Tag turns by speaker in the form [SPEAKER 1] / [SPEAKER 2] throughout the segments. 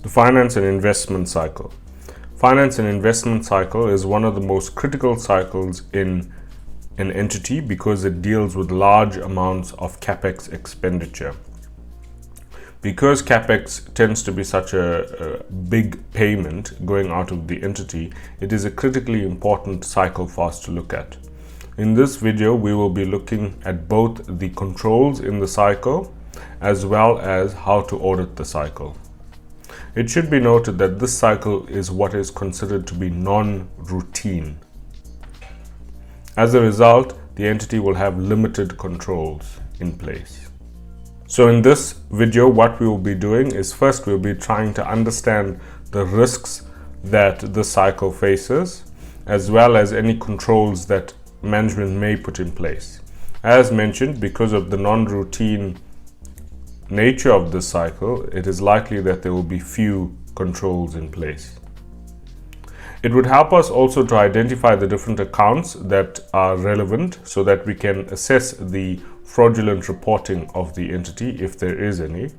[SPEAKER 1] The finance and investment cycle. Finance and investment cycle is one of the most critical cycles in an entity because it deals with large amounts of capex expenditure. Because capex tends to be such a big payment going out of the entity, it is a critically important cycle for us to look at. In this video, we will be looking at both the controls in the cycle as well as how to audit the cycle. It should be noted that this cycle is what is considered to be non-routine. As a result, the entity will have limited controls in place. So in this video, what we will be doing is first we'll be trying to understand the risks that the cycle faces, as well as any controls that management may put in place. As mentioned, because of the non-routine nature of this cycle, it is likely that there will be few controls in place. It would help us also to identify the different accounts that are relevant so that we can assess the fraudulent reporting of the entity if there is any.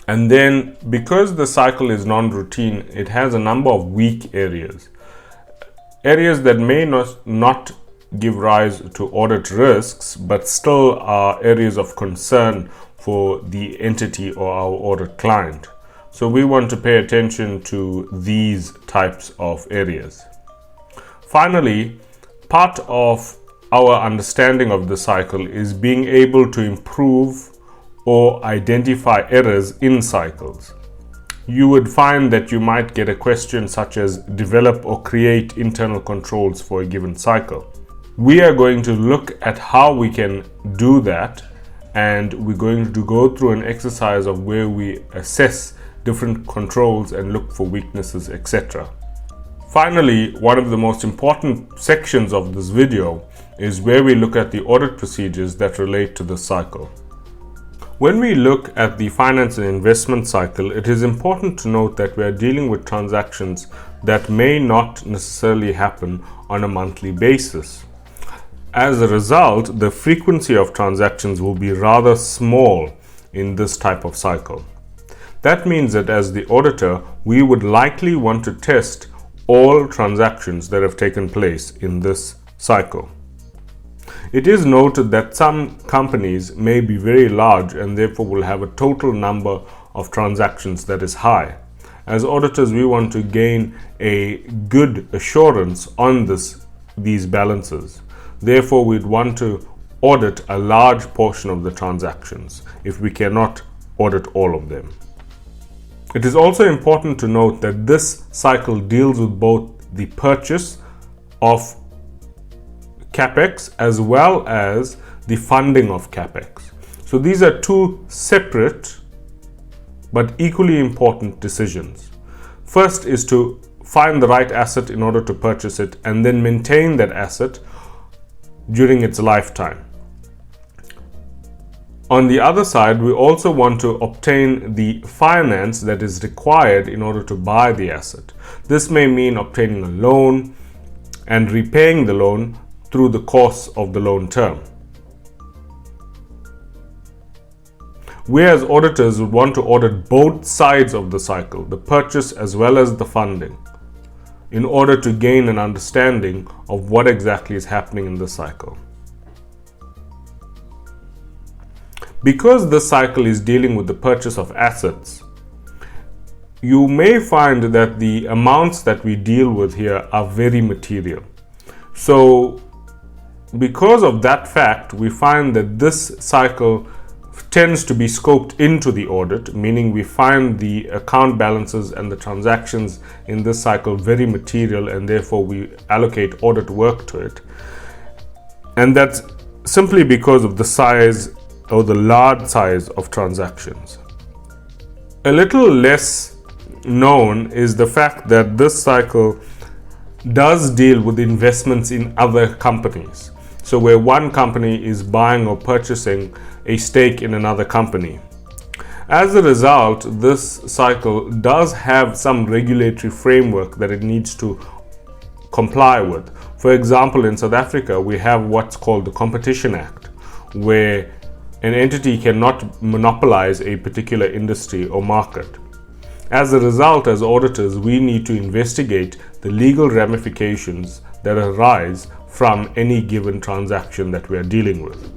[SPEAKER 1] And then, because the cycle is non-routine, it has a number of weak areas. Areas that may not give rise to audit risks, but still are areas of concern for the entity or our audit client. So we want to pay attention to these types of areas. Finally, part of our understanding of the cycle is being able to improve or identify errors in cycles. You would find that you might get a question such as develop or create internal controls for a given cycle. We are going to look at how we can do that, and we're going to go through an exercise of where we assess different controls and look for weaknesses, etc. Finally, one of the most important sections of this video is where we look at the audit procedures that relate to the cycle. When we look at the finance and investment cycle, it is important to note that we are dealing with transactions that may not necessarily happen on a monthly basis. As a result, the frequency of transactions will be rather small in this type of cycle. That means that as the auditor, we would likely want to test all transactions that have taken place in this cycle. It is noted that some companies may be very large and therefore will have a total number of transactions that is high. As auditors, we want to gain a good assurance on these balances. Therefore, we'd want to audit a large portion of the transactions if we cannot audit all of them. It is also important to note that this cycle deals with both the purchase of capex as well as the funding of capex. So these are two separate but equally important decisions. First is to find the right asset in order to purchase it and then maintain that asset during its lifetime. On the other side, we also want to obtain the finance that is required in order to buy the asset. This may mean obtaining a loan and repaying the loan through the course of the loan term. We as auditors would want to audit both sides of the cycle, the purchase as well as the funding, in order to gain an understanding of what exactly is happening in the cycle. Because this cycle is dealing with the purchase of assets, you may find that the amounts that we deal with here are very material. So, because of that fact, we find that this cycle tends to be scoped into the audit, meaning we find the account balances and the transactions in this cycle very material, and therefore we allocate audit work to it. And that's simply because of the size or the large size of transactions. A little less known is the fact that this cycle does deal with investments in other companies. So where one company is buying or purchasing a stake in another company. As a result, this cycle does have some regulatory framework that it needs to comply with. For example, in South Africa, we have what's called the Competition Act, where an entity cannot monopolize a particular industry or market. As a result, as auditors, we need to investigate the legal ramifications that arise from any given transaction that we are dealing with.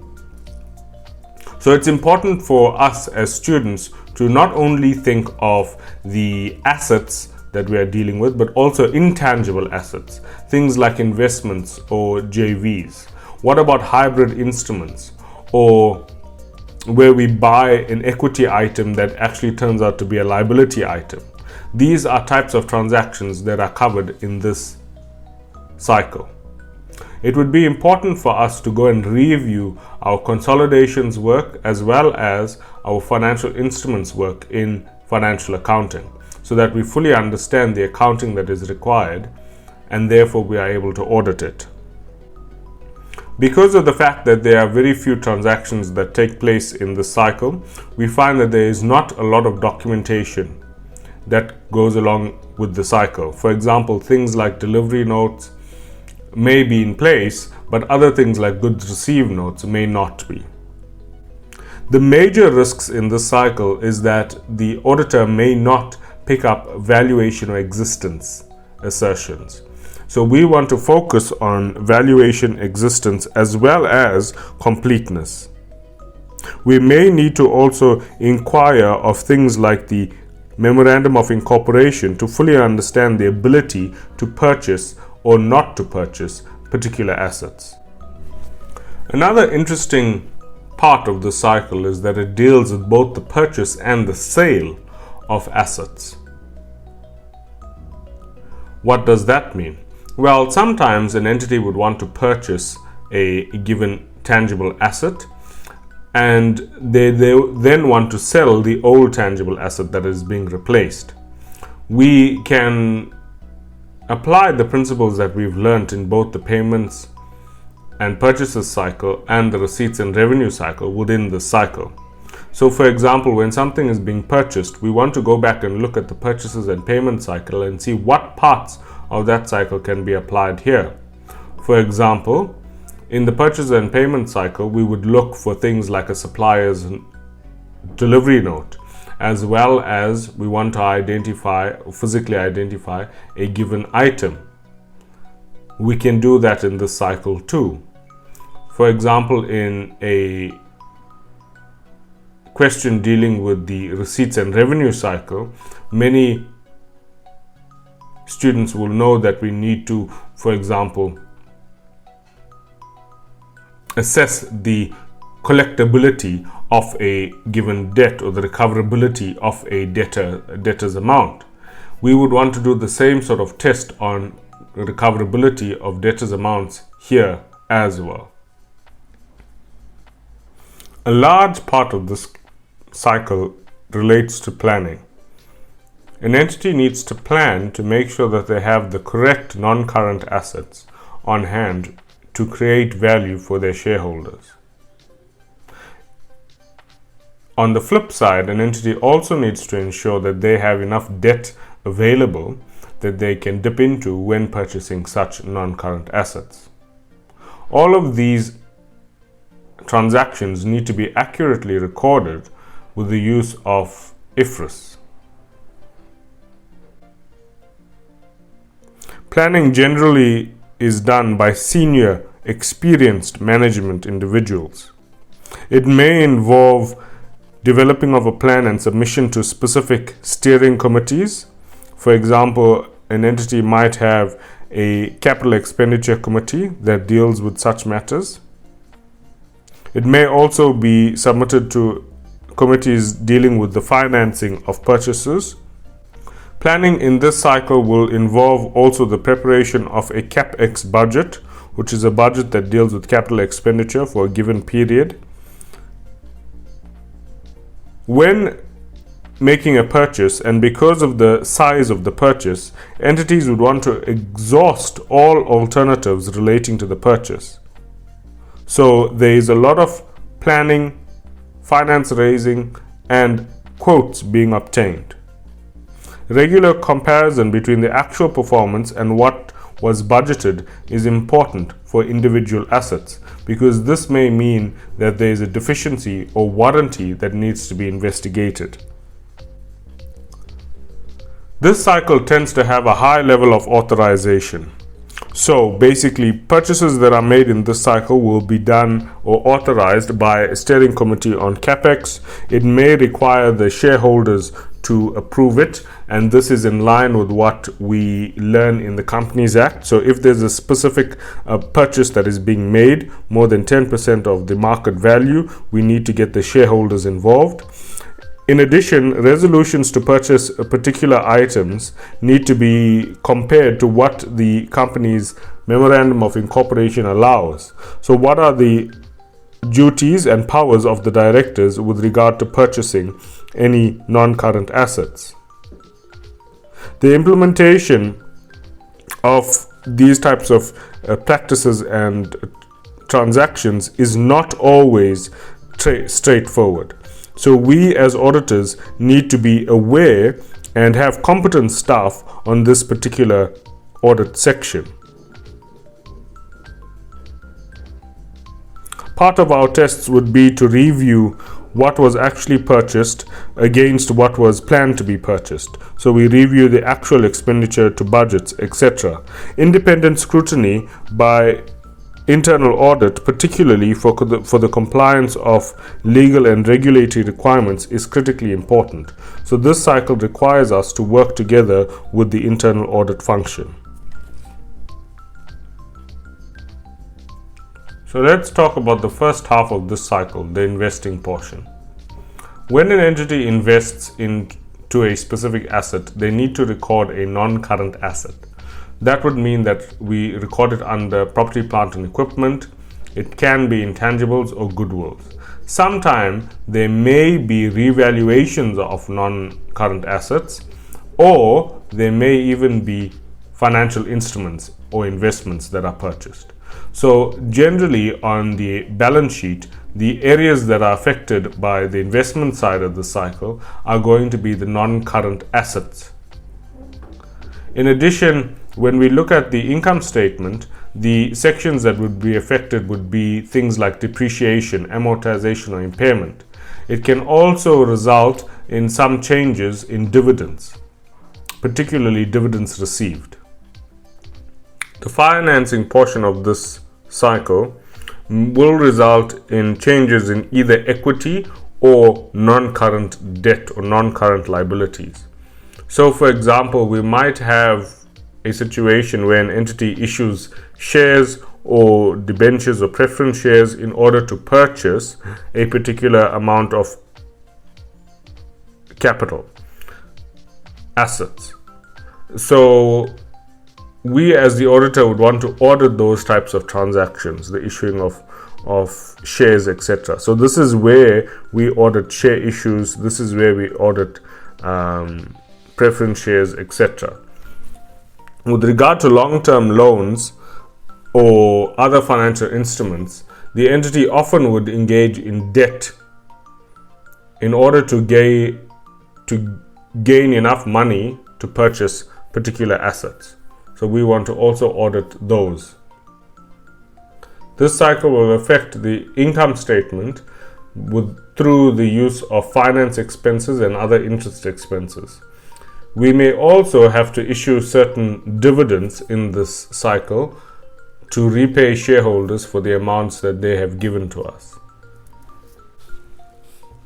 [SPEAKER 1] So it's important for us as students to not only think of the assets that we are dealing with, but also intangible assets, things like investments or JVs. What about hybrid instruments, or where we buy an equity item that actually turns out to be a liability item? These are types of transactions that are covered in this cycle. It would be important for us to go and review our consolidations work as well as our financial instruments work in financial accounting, so that we fully understand the accounting that is required and therefore we are able to audit it. Because of the fact that there are very few transactions that take place in this cycle, we find that there is not a lot of documentation that goes along with the cycle. For example, things like delivery notes may be in place, but other things like goods received notes may not be. The major risks in this cycle is that the auditor may not pick up valuation or existence assertions. So we want to focus on valuation, existence, as well as completeness. We may need to also inquire of things like the Memorandum of Incorporation to fully understand the ability to purchase or not to purchase particular assets. Another interesting part of the cycle is that it deals with both the purchase and the sale of assets. What does that mean? Well, sometimes an entity would want to purchase a given tangible asset, and they then want to sell the old tangible asset that is being replaced. We can apply the principles that we've learned in both the payments and purchases cycle and the receipts and revenue cycle within the cycle. So for example, when something is being purchased, we want to go back and look at the purchases and payment cycle and see what parts of that cycle can be applied here. For example, in the purchase and payment cycle, we would look for things like a supplier's delivery note, as well as we want to physically identify a given item. We can do that in this cycle too. For example, in a question dealing with the receipts and revenue cycle, many students will know that we need to, for example, assess the collectability of a given debt or the recoverability of a debtor's amount. We would want to do the same sort of test on recoverability of debtors' amounts here as well. A large part of this cycle relates to planning. An entity needs to plan to make sure that they have the correct non-current assets on hand to create value for their shareholders. On the flip side, an entity also needs to ensure that they have enough debt available that they can dip into when purchasing such non-current assets. All of these transactions need to be accurately recorded with the use of IFRS. Planning generally is done by senior, experienced management individuals. It may involve developing of a plan and submission to specific steering committees. For example, an entity might have a capital expenditure committee that deals with such matters. It may also be submitted to committees dealing with the financing of purchases. Planning in this cycle will involve also the preparation of a CapEx budget, which is a budget that deals with capital expenditure for a given period. When making a purchase, and because of the size of the purchase, entities would want to exhaust all alternatives relating to the purchase. So there is a lot of planning, finance raising, and quotes being obtained. Regular comparison between the actual performance and what was budgeted is important for individual assets, because this may mean that there is a deficiency or warranty that needs to be investigated. This cycle tends to have a high level of authorization. So basically, purchases that are made in this cycle will be done or authorized by a steering committee on CapEx. It may require the shareholders to approve it, and this is in line with what we learn in the Companies Act. So if there's a specific purchase that is being made, more than 10% of the market value, we need to get the shareholders involved. In addition, resolutions to purchase particular items need to be compared to what the company's memorandum of incorporation allows. So what are the duties and powers of the directors with regard to purchasing any non-current assets? The implementation of these types of practices and transactions is not always straightforward. So we as auditors need to be aware and have competent staff on this particular audit section. Part of our tests would be to review what was actually purchased against what was planned to be purchased. So we review the actual expenditure to budgets, etc. Independent scrutiny by internal audit, particularly for the compliance of legal and regulatory requirements, is critically important. So this cycle requires us to work together with the internal audit function. So let's talk about the first half of this cycle, the investing portion. When an entity invests into a specific asset, they need to record a non-current asset. That would mean that we record it under property, plant and equipment. It can be intangibles or goodwill. Sometimes there may be revaluations of non-current assets, or there may even be financial instruments or investments that are purchased. So generally on the balance sheet, the areas that are affected by the investment side of the cycle are going to be the non-current assets. In addition, when we look at the income statement, the sections that would be affected would be things like depreciation, amortization, or impairment. It can also result in some changes in dividends, particularly dividends received. The financing portion of this cycle will result in changes in either equity or non-current debt or non-current liabilities. So, for example, we might have a situation where an entity issues shares or debentures or preference shares in order to purchase a particular amount of capital assets. So we as the auditor would want to audit those types of transactions, the issuing of shares, etc. So this is where we audit share issues, this is where we audit preference shares, etc. With regard to long-term loans or other financial instruments, the entity often would engage in debt in order to gain enough money to purchase particular assets. So we want to also audit those. This cycle will affect the income statement through the use of finance expenses and other interest expenses. We may also have to issue certain dividends in this cycle to repay shareholders for the amounts that they have given to us.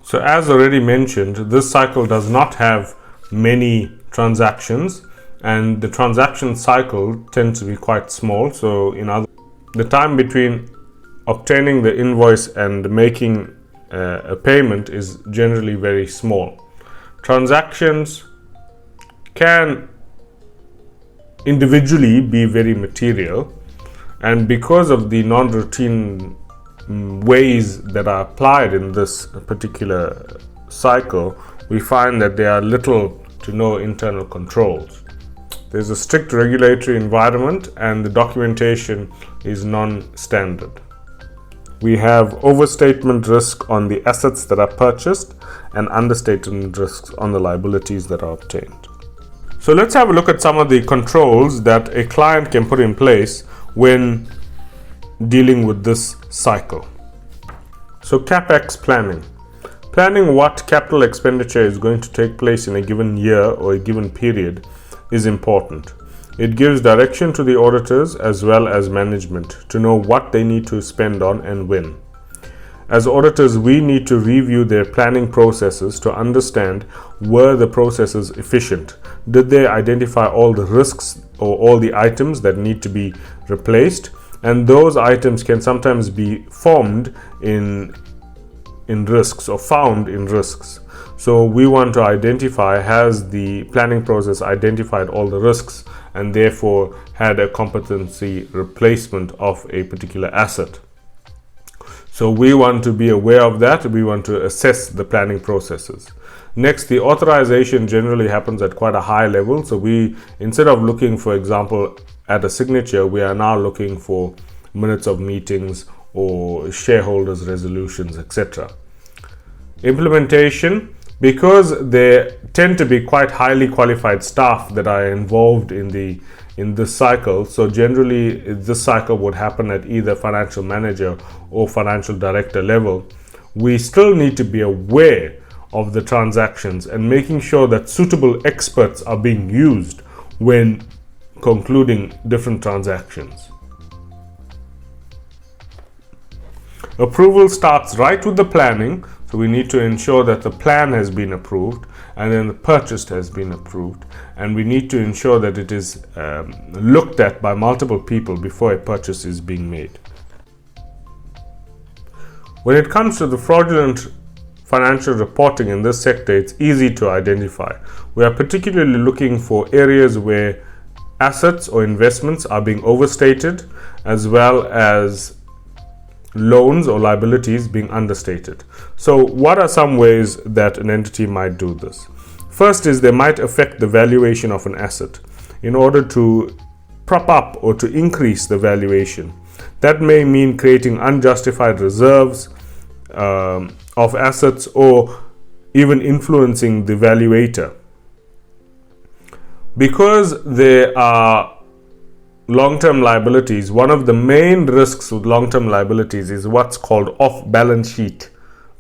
[SPEAKER 1] So as already mentioned, this cycle does not have many transactions, and the transaction cycle tends to be quite small. So the time between obtaining the invoice and making a payment is generally very small. Transactions can individually be very material, and because of the non-routine ways that are applied in this particular cycle, we find that there are little to no internal controls. There's a strict regulatory environment and the documentation is non-standard. We have overstatement risk on the assets that are purchased and understatement risks on the liabilities that are obtained. So let's have a look at some of the controls that a client can put in place when dealing with this cycle. So CapEx planning. Planning what capital expenditure is going to take place in a given year or a given period is important. It gives direction to the auditors as well as management to know what they need to spend on and when. As auditors, we need to review their planning processes to understand, were the processes efficient? Did they identify all the risks or all the items that need to be replaced? And those items can sometimes be formed in risks or found in risks. So we want to identify, has the planning process identified all the risks and therefore had a competency replacement of a particular asset? So we want to be aware of that. We want to assess the planning processes. Next, the authorization generally happens at quite a high level. So we, instead of looking, for example, at a signature, we are now looking for minutes of meetings or shareholders' resolutions, etc. Implementation, because there tend to be quite highly qualified staff that are involved in this cycle. So generally this cycle would happen at either financial manager or financial director level. We still need to be aware of the transactions and making sure that suitable experts are being used when concluding different transactions. Approval starts right with the planning. So we need to ensure that the plan has been approved and then the purchase has been approved, and we need to ensure that it is looked at by multiple people before a purchase is being made. When it comes to the fraudulent financial reporting in this sector, it's easy to identify. We are particularly looking for areas where assets or investments are being overstated, as well as loans or liabilities being understated. So what are some ways that an entity might do this? First is they might affect the valuation of an asset in order to prop up or to increase the valuation. That may mean creating unjustified reserves of assets or even influencing the valuator. Because there are long-term liabilities, one of the main risks with long-term liabilities is what's called off-balance sheet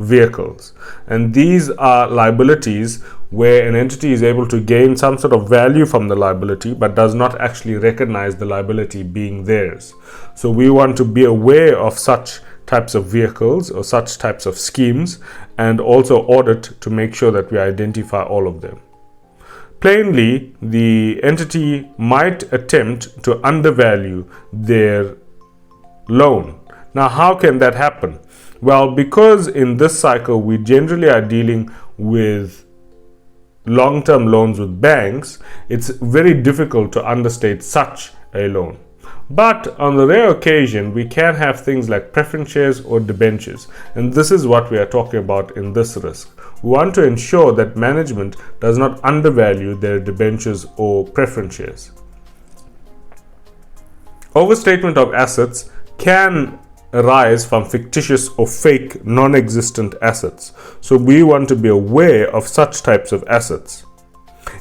[SPEAKER 1] vehicles. And these are liabilities where an entity is able to gain some sort of value from the liability but does not actually recognize the liability being theirs. So we want to be aware of such types of vehicles or such types of schemes, and also audit to make sure that we identify all of them. Plainly, the entity might attempt to undervalue their loan. Now, how can that happen? Well, because in this cycle, we generally are dealing with long-term loans with banks, it's very difficult to understate such a loan. But on the rare occasion, we can have things like preference shares or debentures, and this is what we are talking about in this risk. We want to ensure that management does not undervalue their debentures or preference shares. Overstatement of assets can arise from fictitious or fake non-existent assets. So we want to be aware of such types of assets.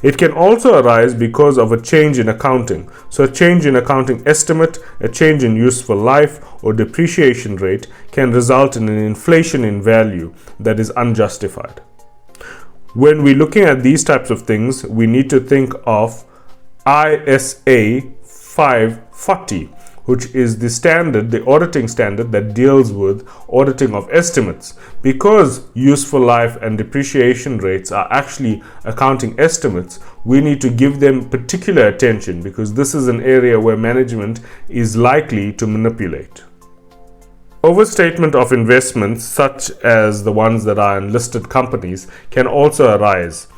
[SPEAKER 1] It can also arise because of a change in accounting. So a change in accounting estimate, a change in useful life or depreciation rate can result in an inflation in value that is unjustified. When we're looking at these types of things, we need to think of ISA 540, which is the standard, the auditing standard that deals with auditing of estimates. Because useful life and depreciation rates are actually accounting estimates, we need to give them particular attention because this is an area where management is likely to manipulate. Overstatement of investments, such as the ones that are in listed companies, can also arise.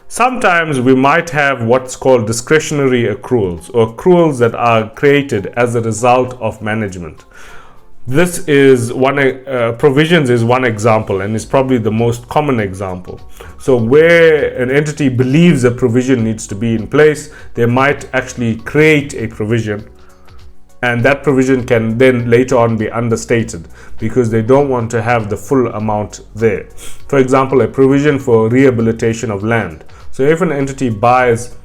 [SPEAKER 1] Sometimes we might have what's called discretionary accruals, or accruals that are created as a result of management. This is provisions is one example, and is probably the most common example. So where an entity believes a provision needs to be in place, they might actually create a provision, and that provision can then later on be understated because they don't want to have the full amount there. For example, a provision for rehabilitation of land. So if an entity buys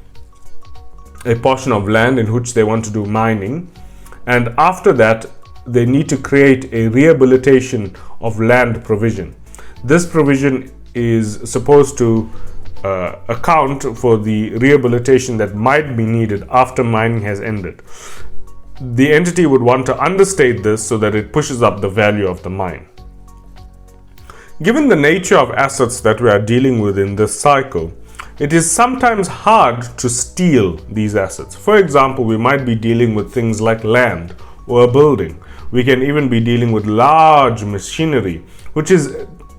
[SPEAKER 1] a portion of land in which they want to do mining, and after that they need to create a rehabilitation of land provision, This provision is supposed to account for the rehabilitation that might be needed after mining has ended. The entity would want to understate this so that it pushes up the value of the mine. Given the nature of assets that we are dealing with in this cycle, it is sometimes hard to steal these assets. For example, we might be dealing with things like land or a building. We can even be dealing with large machinery, which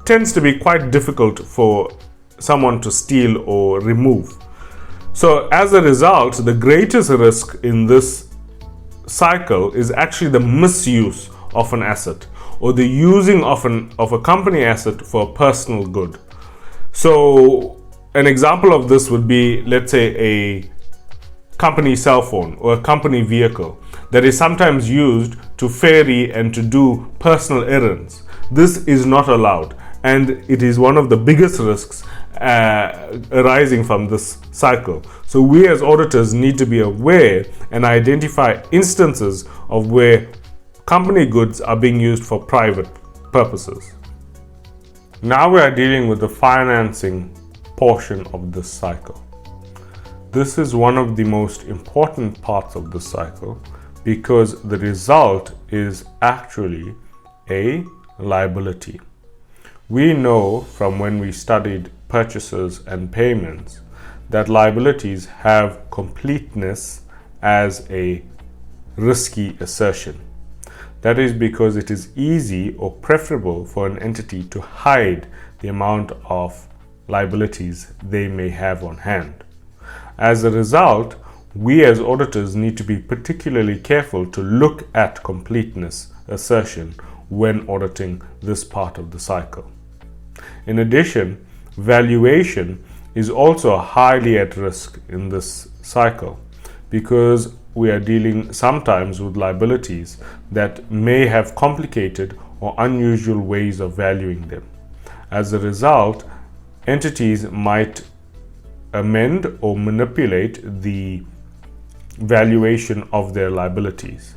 [SPEAKER 1] tends to be quite difficult for someone to steal or remove. So as a result, the greatest risk in this cycle is actually the misuse of an asset, or the using of a company asset for personal good. So an example of this would be, let's say, a company cell phone or a company vehicle that is sometimes used to ferry and to do personal errands. This is not allowed, and it is one of the biggest risks arising from this cycle. So we as auditors need to be aware and identify instances of where company goods are being used for private purposes. Now we are dealing with the financing portion of this cycle. This is one of the most important parts of the cycle because the result is actually a liability. We know from when we studied purchases and payments that liabilities have completeness as a risky assertion. That is because it is easy or preferable for an entity to hide the amount of liabilities they may have on hand. As a result, we as auditors need to be particularly careful to look at completeness assertion when auditing this part of the cycle. In addition, valuation is also highly at risk in this cycle because we are dealing sometimes with liabilities that may have complicated or unusual ways of valuing them. As a result, entities might amend or manipulate the valuation of their liabilities.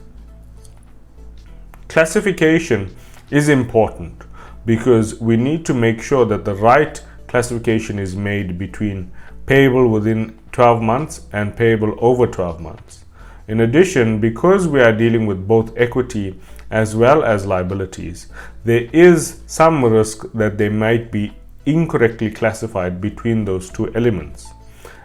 [SPEAKER 1] Classification is important because we need to make sure that the right classification is made between payable within 12 months and payable over 12 months. In addition, because we are dealing with both equity as well as liabilities, there is some risk that they might be incorrectly classified between those two elements.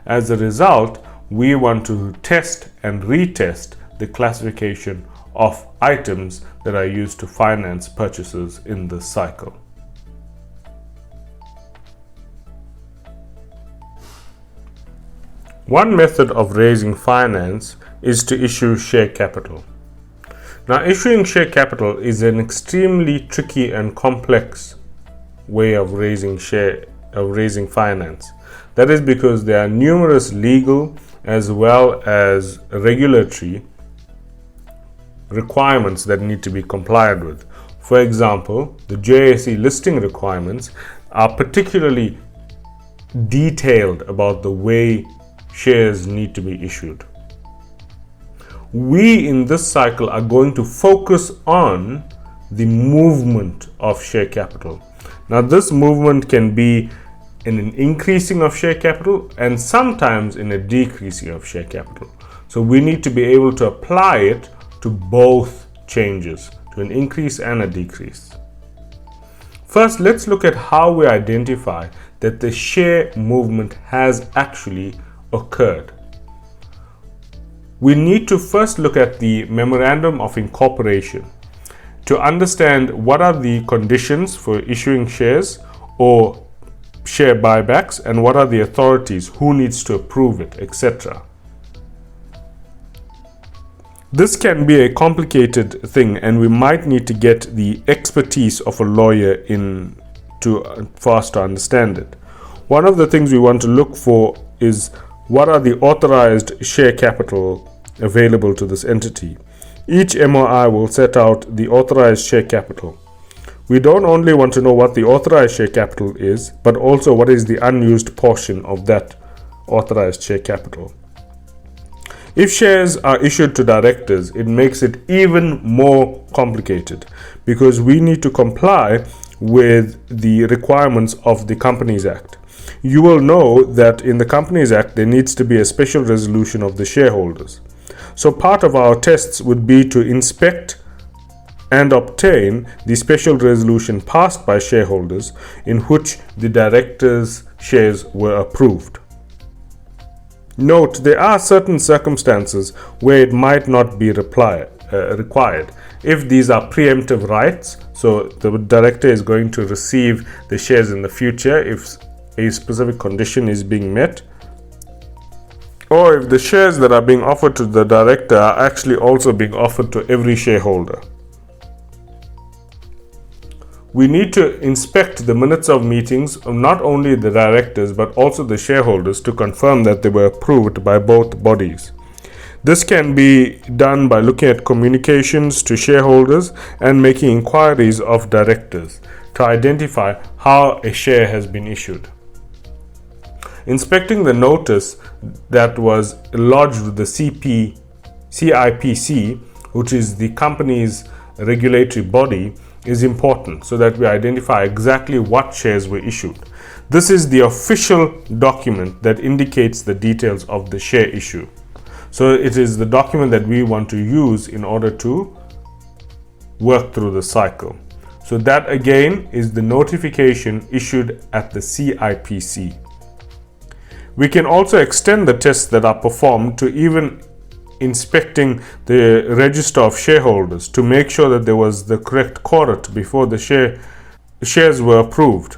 [SPEAKER 1] As a result, we want to test and retest the classification of items that are used to finance purchases in this cycle. One method of raising finance is to issue share capital. Now, issuing share capital is an extremely tricky and complex way of raising finance. That is because there are numerous legal as well as regulatory requirements that need to be complied with. For example, the JSE listing requirements are particularly detailed about the way shares need to be issued. We in this cycle are going to focus on the movement of share capital. Now, this movement can be in an increasing of share capital and sometimes in a decreasing of share capital. So we need to be able to apply it to both changes, to an increase and a decrease. First, let's look at how we identify that the share movement has actually occurred. We need to first look at the memorandum of incorporation to understand what are the conditions for issuing shares or share buybacks and what are the authorities, who needs to approve it, etc. This can be a complicated thing and we might need to get the expertise of a lawyer for us to understand it. One of the things we want to look for is what are the authorized share capital available to this entity. Each MOI will set out the authorized share capital. We don't only want to know what the authorized share capital is, but also what is the unused portion of that authorized share capital. If shares are issued to directors, it makes it even more complicated because we need to comply with the requirements of the Companies Act. You will know that in the Companies Act there needs to be a special resolution of the shareholders. So part of our tests would be to inspect and obtain the special resolution passed by shareholders in which the directors' shares were approved. Note, there are certain circumstances where it might not be required. If these are preemptive rights, so the director is going to receive the shares in the future if a specific condition is being met, or if the shares that are being offered to the director are actually also being offered to every shareholder. We need to inspect the minutes of meetings of not only the directors but also the shareholders to confirm that they were approved by both bodies. This can be done by looking at communications to shareholders and making inquiries of directors to identify how a share has been issued. Inspecting the notice that was lodged with the CIPC, which is the company's regulatory body, is important so that we identify exactly what shares were issued. This is the official document that indicates the details of the share issue. So it is the document that we want to use in order to work through the cycle. So that again is the notification issued at the CIPC. We can also extend the tests that are performed to even inspecting the register of shareholders to make sure that there was the correct quorum before the shares were approved.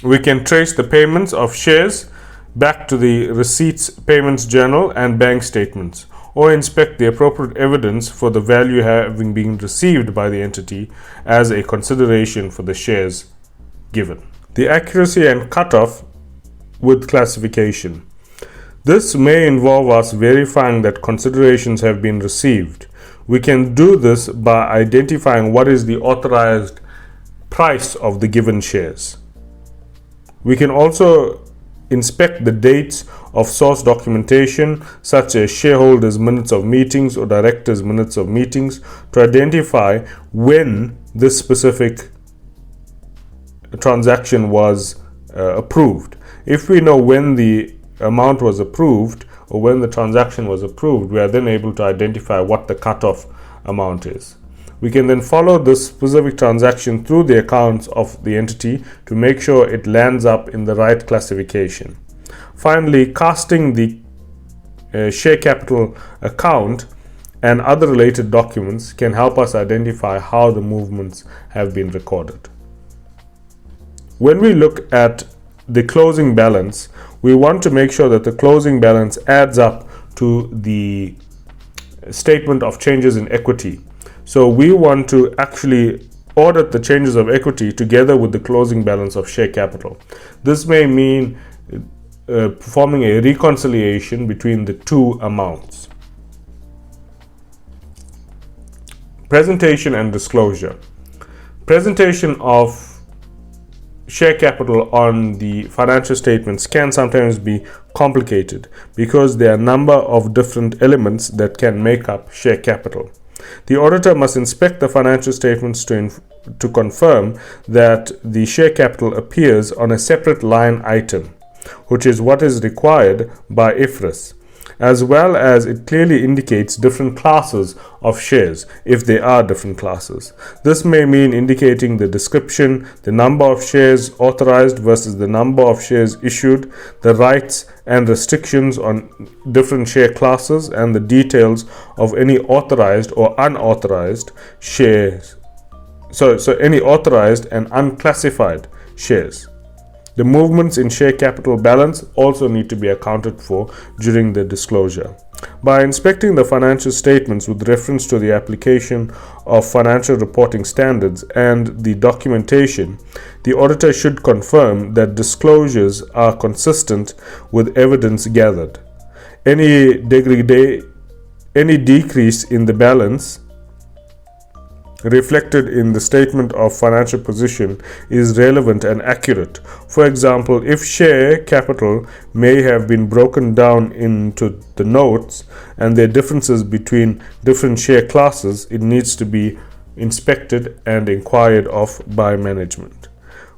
[SPEAKER 1] We can trace the payments of shares back to the receipts payments journal and bank statements, or inspect the appropriate evidence for the value having been received by the entity as a consideration for the shares given. The accuracy and cutoff with classification. This may involve us verifying that considerations have been received. We can do this by identifying what is the authorized price of the given shares. We can also inspect the dates of source documentation, such as shareholders' minutes of meetings or directors' minutes of meetings, to identify when this specific transaction was approved. If we know when the amount was approved or when the transaction was approved, we are then able to identify what the cutoff amount is. We can then follow this specific transaction through the accounts of the entity to make sure it lands up in the right classification. Finally, casting the share capital account and other related documents can help us identify how the movements have been recorded. When we look at the closing balance, we want to make sure that the closing balance adds up to the statement of changes in equity. So we want to actually audit the changes of equity together with the closing balance of share capital. This may mean performing a reconciliation between the two amounts. Presentation and disclosure. Presentation of share capital on the financial statements can sometimes be complicated because there are a number of different elements that can make up share capital. The auditor must inspect the financial statements to confirm that the share capital appears on a separate line item, which is what is required by IFRS, as well as it clearly indicates different classes of shares if they are different classes. This may mean indicating the description, the number of shares authorized versus the number of shares issued, the rights and restrictions on different share classes, and the details of any authorized or unauthorized shares. So any authorized and unclassified shares. The movements in share capital balance also need to be accounted for during the disclosure. By inspecting the financial statements with reference to the application of financial reporting standards and the documentation, the auditor should confirm that disclosures are consistent with evidence gathered. Any decrease in the balance reflected in the statement of financial position is relevant and accurate. For example, if share capital may have been broken down into the notes and there are differences between different share classes, it needs to be inspected and inquired of by management.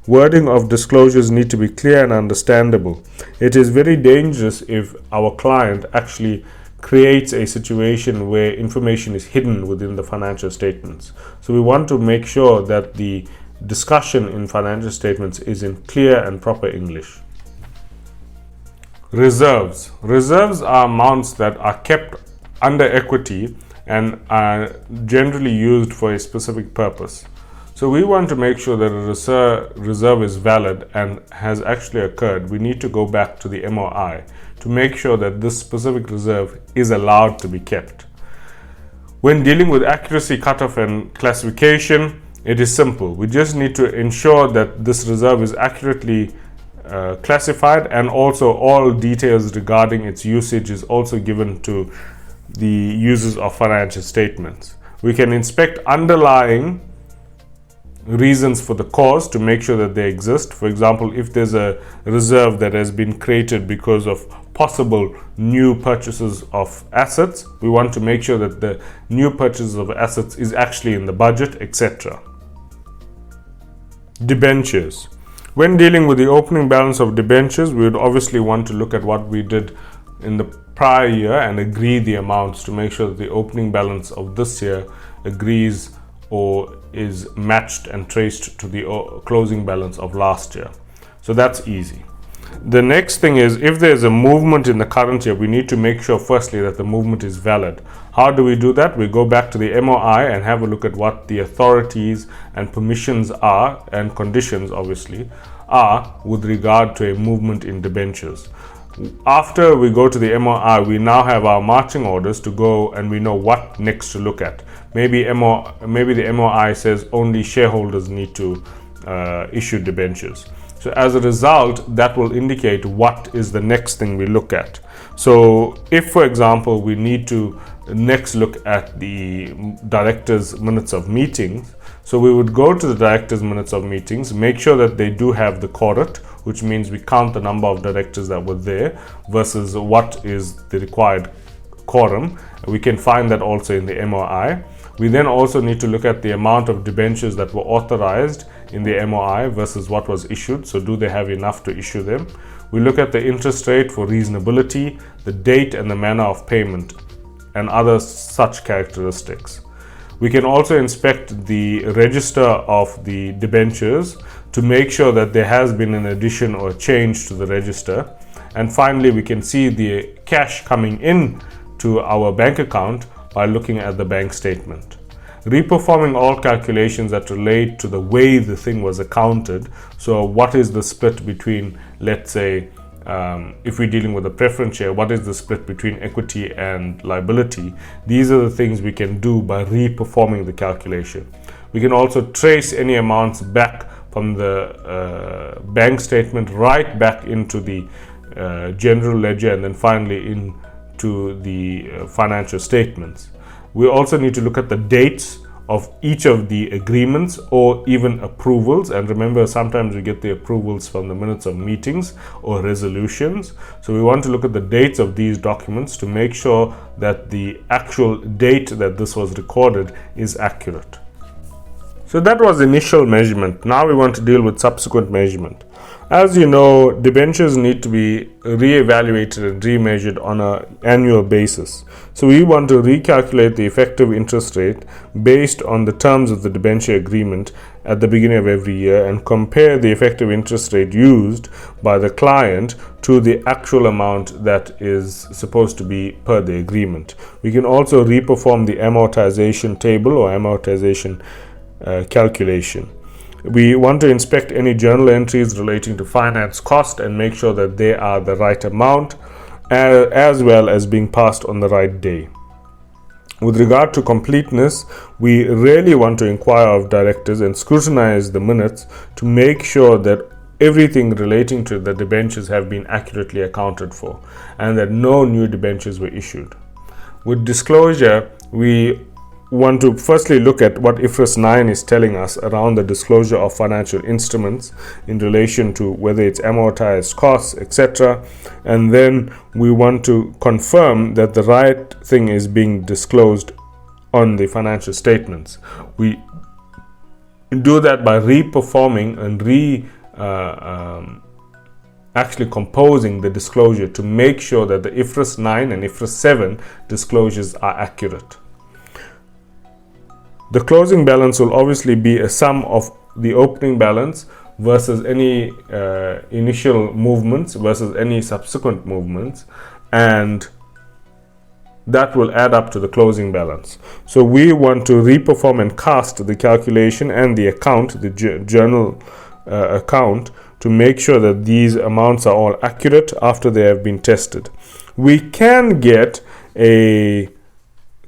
[SPEAKER 1] Wording of disclosures need to be clear and understandable. It is very dangerous if our client actually creates a situation where information is hidden within the financial statements. So we want to make sure that the discussion in financial statements is in clear and proper English. Reserves. Reserves are amounts that are kept under equity and are generally used for a specific purpose. So we want to make sure that a reserve is valid and has actually occurred. We need to go back to the MOI to make sure that this specific reserve is allowed to be kept. When dealing with accuracy, cutoff and classification, it is simple. We just need to ensure that this reserve is accurately classified, and also all details regarding its usage is also given to the users of financial statements. We can inspect underlying reasons for the cause to make sure that they exist. For example, if there's a reserve that has been created because of possible new purchases of assets, we want to make sure that the new purchases of assets is actually in the budget, etc. Debentures. When dealing with the opening balance of debentures, we would obviously want to look at what we did in the prior year and agree the amounts to make sure that the opening balance of this year agrees or is matched and traced to the closing balance of last year. So that's easy. The next thing is, if there's a movement in the current year, we need to make sure firstly that the movement is valid. How do we do that? We go back to the MOI and have a look at what the authorities and permissions are, and conditions obviously are, with regard to a movement in debentures. After we go to the MOI, we now have our marching orders to go, and we know what next to look at. Maybe the MOI says only shareholders need to issue debentures. So as a result, that will indicate what is the next thing we look at. So if, for example, we need to next look at the directors' minutes of meetings, so we would go to the directors' minutes of meetings, make sure that they do have the quorum, which means we count the number of directors that were there versus what is the required quorum. We can find that also in the MOI. We then also need to look at the amount of debentures that were authorized in the MOI versus what was issued. So do they have enough to issue them? We look at the interest rate for reasonability, the date and the manner of payment, and other such characteristics. We can also inspect the register of the debentures to make sure that there has been an addition or change to the register. And finally, we can see the cash coming in to our bank account by looking at the bank statement. Reperforming all calculations that relate to the way the thing was accounted. So what is the split between, let's say, if we're dealing with a preference share, what is the split between equity and liability? These are the things we can do by reperforming the calculation. We can also trace any amounts back from the bank statement right back into the general ledger, and then finally into the financial statements. We also need to look at the dates of each of the agreements or even approvals. And remember, sometimes we get the approvals from the minutes of meetings or resolutions. So we want to look at the dates of these documents to make sure that the actual date that this was recorded is accurate. So that was initial measurement. Now we want to deal with subsequent measurement. As you know, debentures need to be re-evaluated and remeasured on an annual basis. So we want to recalculate the effective interest rate based on the terms of the debenture agreement at the beginning of every year and compare the effective interest rate used by the client to the actual amount that is supposed to be per the agreement. We can also reperform the amortization table or amortization calculation. We want to inspect any journal entries relating to finance cost and make sure that they are the right amount, as well as being passed on the right day. With regard to completeness, we really want to inquire of directors and scrutinize the minutes to make sure that everything relating to the debentures have been accurately accounted for and that no new debentures were issued. With disclosure, we want to firstly look at what IFRS 9 is telling us around the disclosure of financial instruments in relation to whether it's amortized costs, etc. And then we want to confirm that the right thing is being disclosed on the financial statements. We do that by reperforming and actually composing the disclosure to make sure that the IFRS 9 and IFRS 7 disclosures are accurate. The closing balance will obviously be a sum of the opening balance versus any initial movements versus any subsequent movements, and that will add up to the closing balance. So we want to reperform and cast the calculation and the account, the journal account, to make sure that these amounts are all accurate after they have been tested. We can get a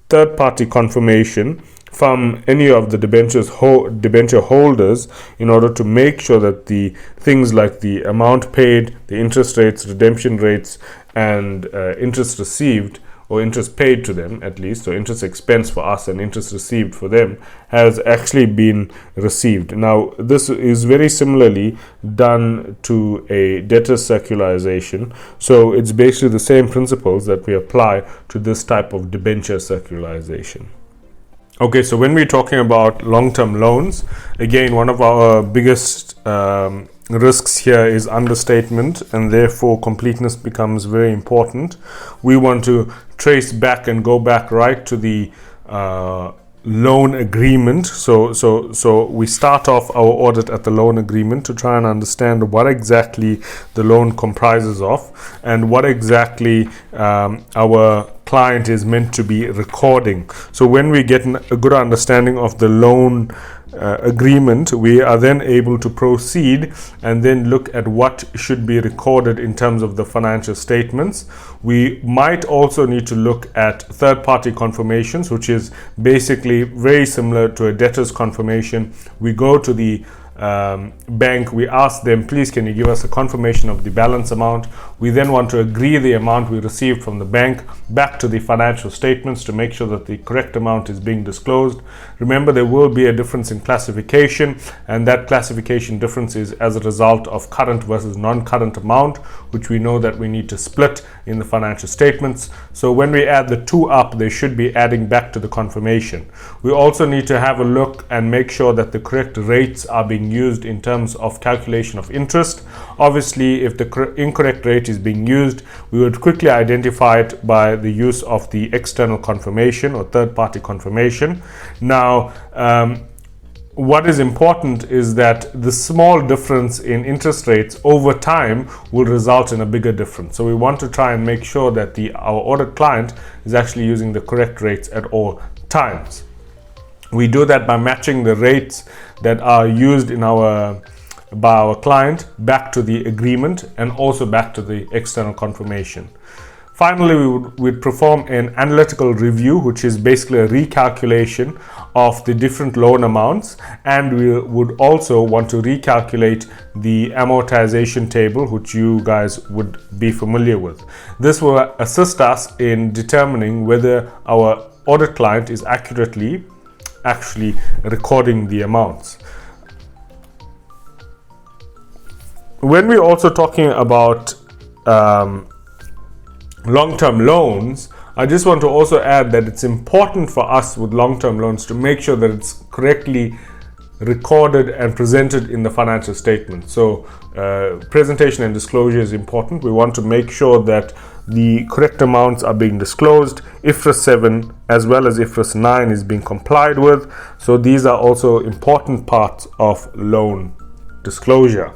[SPEAKER 1] third-party confirmation from any of the debenture holders in order to make sure that the things like the amount paid, the interest rates, redemption rates, and interest received, or interest paid to them at least, or interest expense for us and interest received for them, has actually been received. Now, this is very similarly done to a debtor circularization. So it's basically the same principles that we apply to this type of debenture circularization. Okay, so when we're talking about long-term loans, again, one of our biggest risks here is understatement, and therefore completeness becomes very important. We want to trace back and go back right to the loan agreement. So we start off our audit at the loan agreement to try and understand what exactly the loan comprises of and what exactly our client is meant to be recording. So when we get a good understanding of the loan agreement, we are then able to proceed and then look at what should be recorded in terms of the financial statements. We might also need to look at third-party confirmations, which is basically very similar to a debtor's confirmation. We go to the bank, we ask them, please can you give us a confirmation of the balance amount. We then want to agree the amount we received from the bank back to the financial statements to make sure that the correct amount is being disclosed. Remember, there will be a difference in classification, and that classification difference is as a result of current versus non-current amount, which we know that we need to split in the financial statements. So when we add the two up, they should be adding back to the confirmation. We also need to have a look and make sure that the correct rates are being used in terms of calculation of interest. Obviously, if the incorrect rate is being used, we would quickly identify it by the use of the external confirmation or third-party confirmation. Now, what is important is that the small difference in interest rates over time will result in a bigger difference. So we want to try and make sure that our audit client is actually using the correct rates at all times. We do that by matching the rates that are used by our client back to the agreement and also back to the external confirmation. Finally, we'd perform an analytical review, which is basically a recalculation of the different loan amounts, and we would also want to recalculate the amortization table, which you guys would be familiar with. This will assist us in determining whether our audit client is accurately actually recording the amounts. When we're also talking about long-term loans, I just want to also add that it's important for us with long-term loans to make sure that it's correctly recorded and presented in the financial statement. So presentation and disclosure is important. We want to make sure that the correct amounts are being disclosed. IFRS 7 as well as IFRS 9 is being complied with. So these are also important parts of loan disclosure.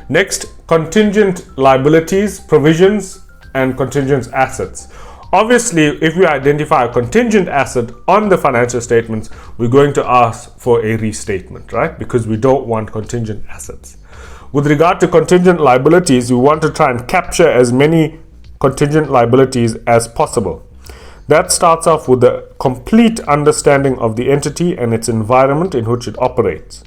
[SPEAKER 1] Next, contingent liabilities, provisions, and contingent assets. Obviously, if we identify a contingent asset on the financial statements, we're going to ask for a restatement, right? Because we don't want contingent assets. With regard to contingent liabilities, we want to try and capture as many contingent liabilities as possible. That starts off with a complete understanding of the entity and its environment in which it operates.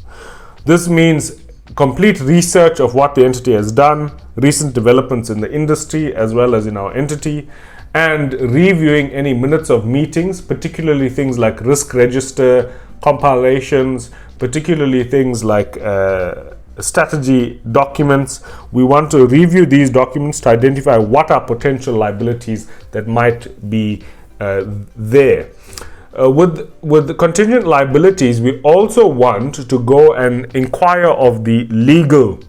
[SPEAKER 1] This means complete research of what the entity has done, recent developments in the industry as well as in our entity, and reviewing any minutes of meetings, particularly things like risk register, compilations, particularly things like strategy documents. We want to review these documents to identify what are potential liabilities that might be there. With the contingent liabilities, we also want to go and inquire of the legal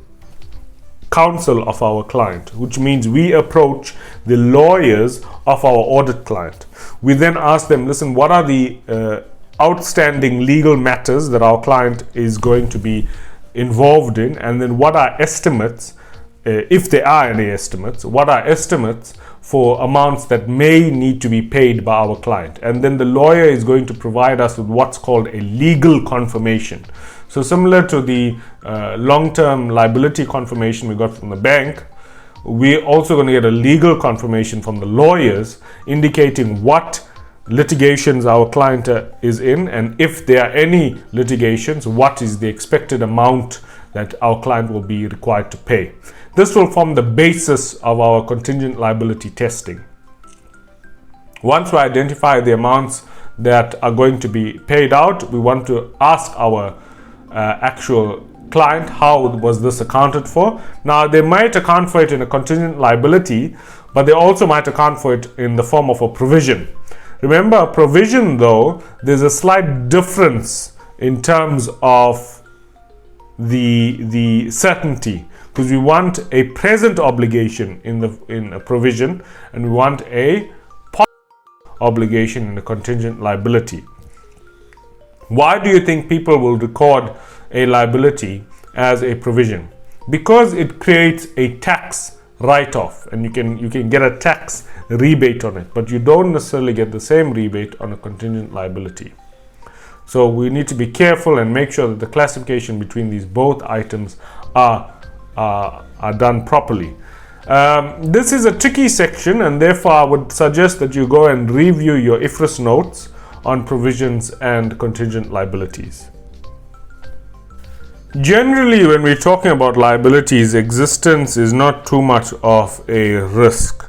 [SPEAKER 1] counsel of our client, which means we approach the lawyers of our audit client. We then ask them, listen, what are the outstanding legal matters that our client is going to be involved in, and then what are estimates, if there are any estimates, what are estimates for amounts that may need to be paid by our client. And then the lawyer is going to provide us with what's called a legal confirmation. So similar to the long-term liability confirmation we got from the bank, we're also going to get a legal confirmation from the lawyers indicating what litigations our client is in, and if there are any litigations, what is the expected amount that our client will be required to pay. This will form the basis of our contingent liability testing. Once we identify the amounts that are going to be paid out, we want to ask our actual client, how was this accounted for? Now, they might account for it in a contingent liability, but they also might account for it in the form of a provision. Remember, a provision, though, there's a slight difference in terms of the certainty, because we want a present obligation in a provision, and we want a obligation in a contingent liability. Why do you think people will record a liability as a provision? Because it creates a tax write-off, and you can get a tax rebate on it, but you don't necessarily get the same rebate on a contingent liability. So we need to be careful and make sure that the classification between these both items are done properly. This is a tricky section, and therefore I would suggest that you go and review your IFRS notes on provisions and contingent liabilities. Generally, when we're talking about liabilities, existence is not too much of a risk,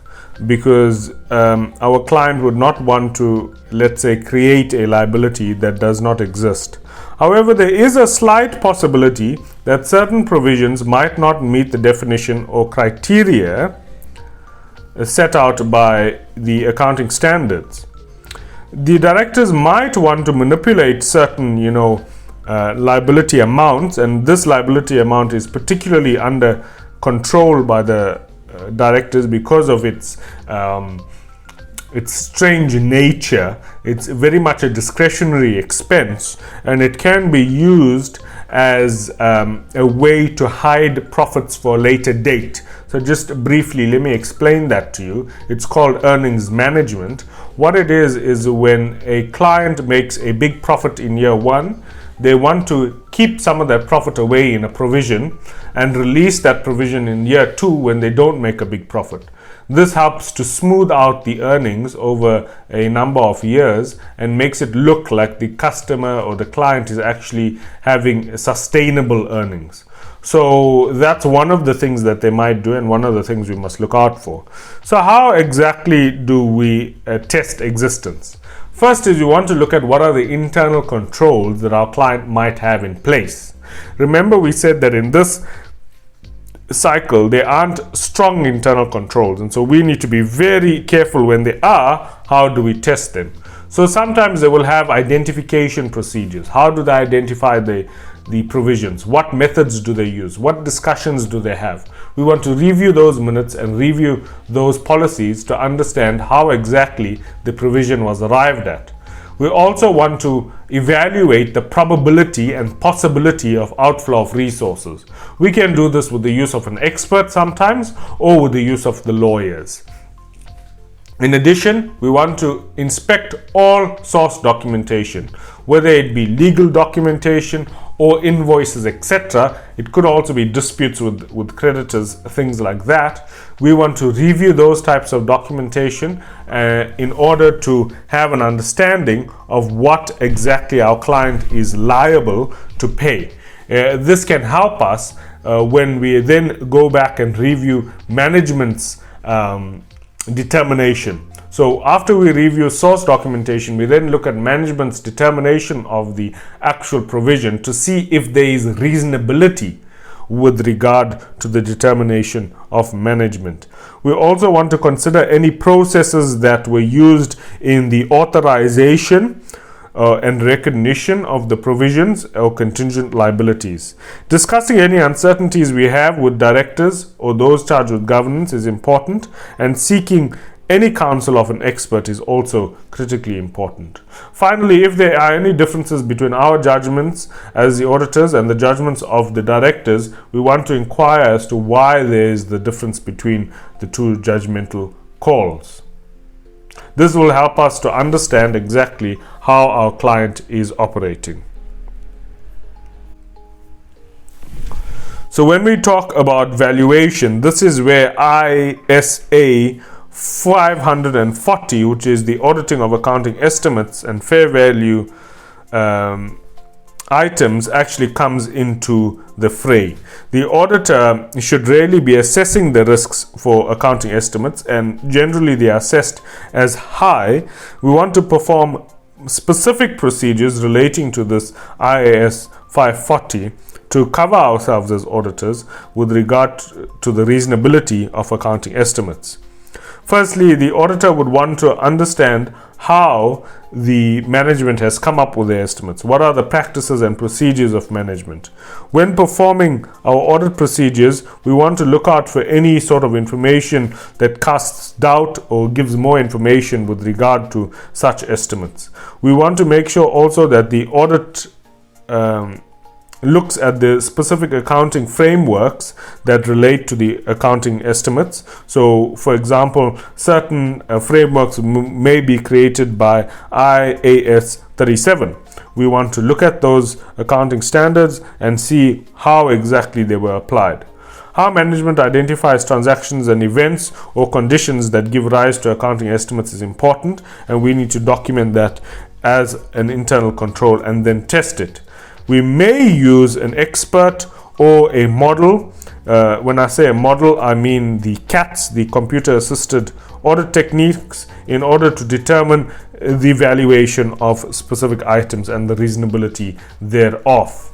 [SPEAKER 1] because our client would not want to, let's say, create a liability that does not exist. However, there is a slight possibility that certain provisions might not meet the definition or criteria set out by the accounting standards. The directors might want to manipulate certain, liability amounts, and this liability amount is particularly under control by the directors because of its strange nature. It's very much a discretionary expense, and it can be used as a way to hide profits for a later date. So just briefly, let me explain that to you. It's called earnings management. What it is when a client makes a big profit in year one, they want to keep some of that profit away in a provision and release that provision in year two when they don't make a big profit. This helps to smooth out the earnings over a number of years and makes it look like the customer or the client is actually having sustainable earnings. So that's one of the things that they might do, and one of the things we must look out for. So how exactly do we test existence? First is we want to look at what are the internal controls that our client might have in place. Remember, we said that in this cycle there aren't strong internal controls, and so we need to be very careful when they are. How do we test them? So sometimes they will have identification procedures. How do they identify the provisions? What methods do they use? What discussions do they have? We want to review those minutes and review those policies to understand how exactly the provision was arrived at. We also want to evaluate the probability and possibility of outflow of resources. We can do this with the use of an expert sometimes, or with the use of the lawyers. In addition, we want to inspect all source documentation, whether it be legal documentation or invoices, etc. It could also be disputes with creditors, things like that. We want to review those types of documentation in order to have an understanding of what exactly our client is liable to pay. This can help us when we then go back and review management's determination. So after we review source documentation, we then look at management's determination of the actual provision to see if there is reasonability with regard to the determination of management. We also want to consider any processes that were used in the authorization and recognition of the provisions or contingent liabilities. Discussing any uncertainties we have with directors or those charged with governance is important, and seeking any counsel of an expert is also critically important. Finally, if there are any differences between our judgments as the auditors and the judgments of the directors, we want to inquire as to why there is the difference between the two judgmental calls. This will help us to understand exactly how our client is operating. So when we talk about valuation, this is where ISA 540, which is the auditing of accounting estimates and fair value items, actually comes into the fray. The auditor should really be assessing the risks for accounting estimates, and generally they are assessed as high. We want to perform specific procedures relating to this IAS 540 to cover ourselves as auditors with regard to the reasonability of accounting estimates. Firstly, the auditor would want to understand how the management has come up with their estimates. What are the practices and procedures of management? When performing our audit procedures, we want to look out for any sort of information that casts doubt or gives more information with regard to such estimates. We want to make sure also that the audit looks at the specific accounting frameworks that relate to the accounting estimates. So, for example, certain frameworks may be created by IAS 37. We want to look at those accounting standards and see how exactly they were applied. How management identifies transactions and events or conditions that give rise to accounting estimates is important, and we need to document that as an internal control and then test it. We may use an expert or a model. When I say a model, I mean the CATs, the computer-assisted audit techniques, in order to determine the valuation of specific items and the reasonability thereof.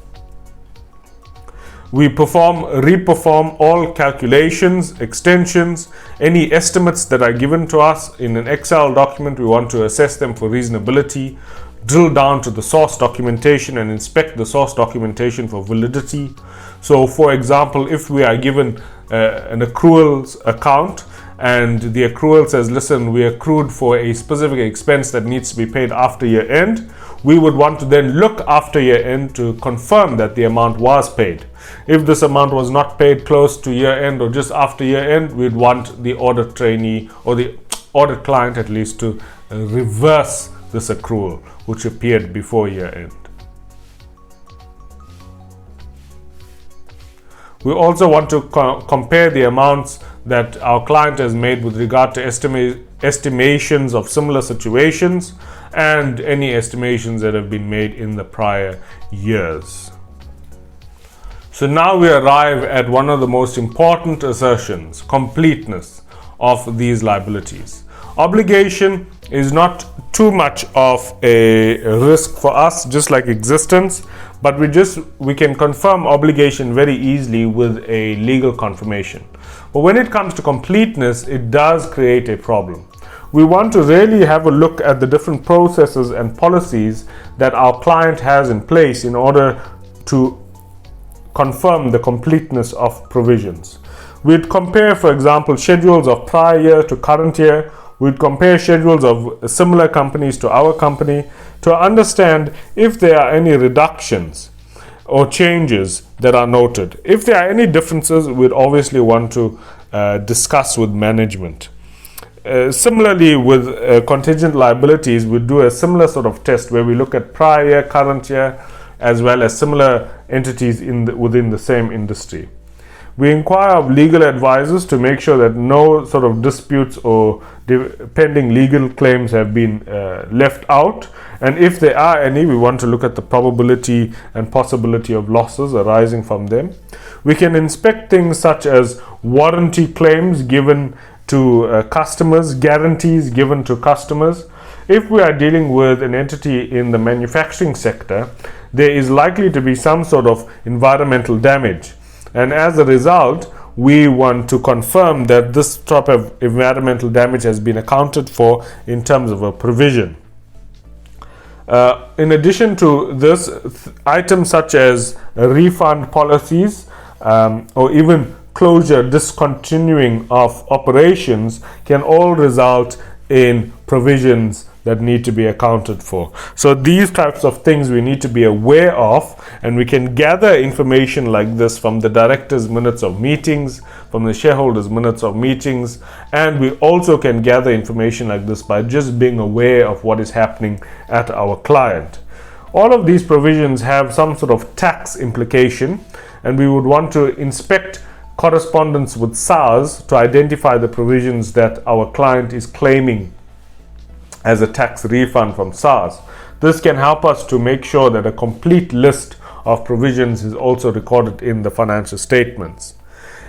[SPEAKER 1] We reperform all calculations, extensions, any estimates that are given to us in an Excel document. We want to assess them for reasonability, drill down to the source documentation and inspect the source documentation for validity. So, for example, if we are given an accruals account and the accrual says, listen, we accrued for a specific expense that needs to be paid after year end, we would want to then look after year end to confirm that the amount was paid. If this amount was not paid close to year end or just after year end, we'd want the audit trainee or the audit client at least to reverse this accrual which appeared before year end. We also want to compare the amounts that our client has made with regard to estimations of similar situations and any estimations that have been made in the prior years. So now we arrive at one of the most important assertions, completeness of these liabilities. Obligation is not too much of a risk for us, just like existence, but we can confirm obligation very easily with a legal confirmation. But when it comes to completeness, it does create a problem. We want to really have a look at the different processes and policies that our client has in place in order to confirm the completeness of provisions. We'd compare, for example, schedules of prior year to current year. We'd compare schedules of similar companies to our company to understand if there are any reductions or changes that are noted. If there are any differences, we'd obviously want to discuss with management. Similarly, with contingent liabilities, we do a similar sort of test where we look at prior year, current year, as well as similar entities within the same industry. We inquire of legal advisors to make sure that no sort of disputes or pending legal claims have been left out, and if there are any, we want to look at the probability and possibility of losses arising from them. We can inspect things such as warranty claims given to customers, guarantees given to customers. If we are dealing with an entity in the manufacturing sector, there is likely to be some sort of environmental damage, and as a result, we want to confirm that this type of environmental damage has been accounted for in terms of a provision. In addition to this, items such as refund policies or even closure, discontinuing of operations can all result in provisions that need to be accounted for. So these types of things we need to be aware of, and we can gather information like this from the directors' minutes of meetings, from the shareholders' minutes of meetings, and we also can gather information like this by just being aware of what is happening at our client. All of these provisions have some sort of tax implication, and we would want to inspect correspondence with SARS to identify the provisions that our client is claiming as a tax refund from SARS. This can help us to make sure that a complete list of provisions is also recorded in the financial statements.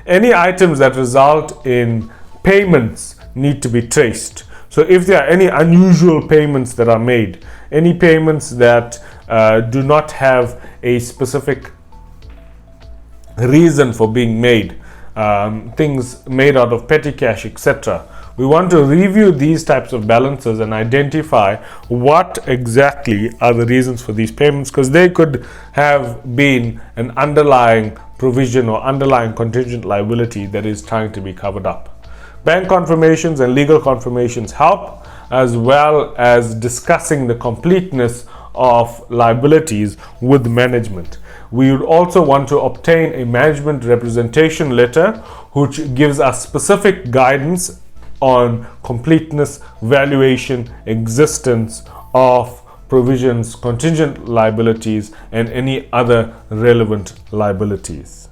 [SPEAKER 1] Any items that result in payments need to be traced. So if there are any unusual payments that are made, any payments that do not have a specific reason for being made, things made out of petty cash, etc. We want to review these types of balances and identify what exactly are the reasons for these payments, because they could have been an underlying provision or underlying contingent liability that is trying to be covered up. Bank confirmations and legal confirmations help, as well as discussing the completeness of liabilities with management. We would also want to obtain a management representation letter which gives us specific guidance on completeness, valuation, existence of provisions, contingent liabilities, and any other relevant liabilities.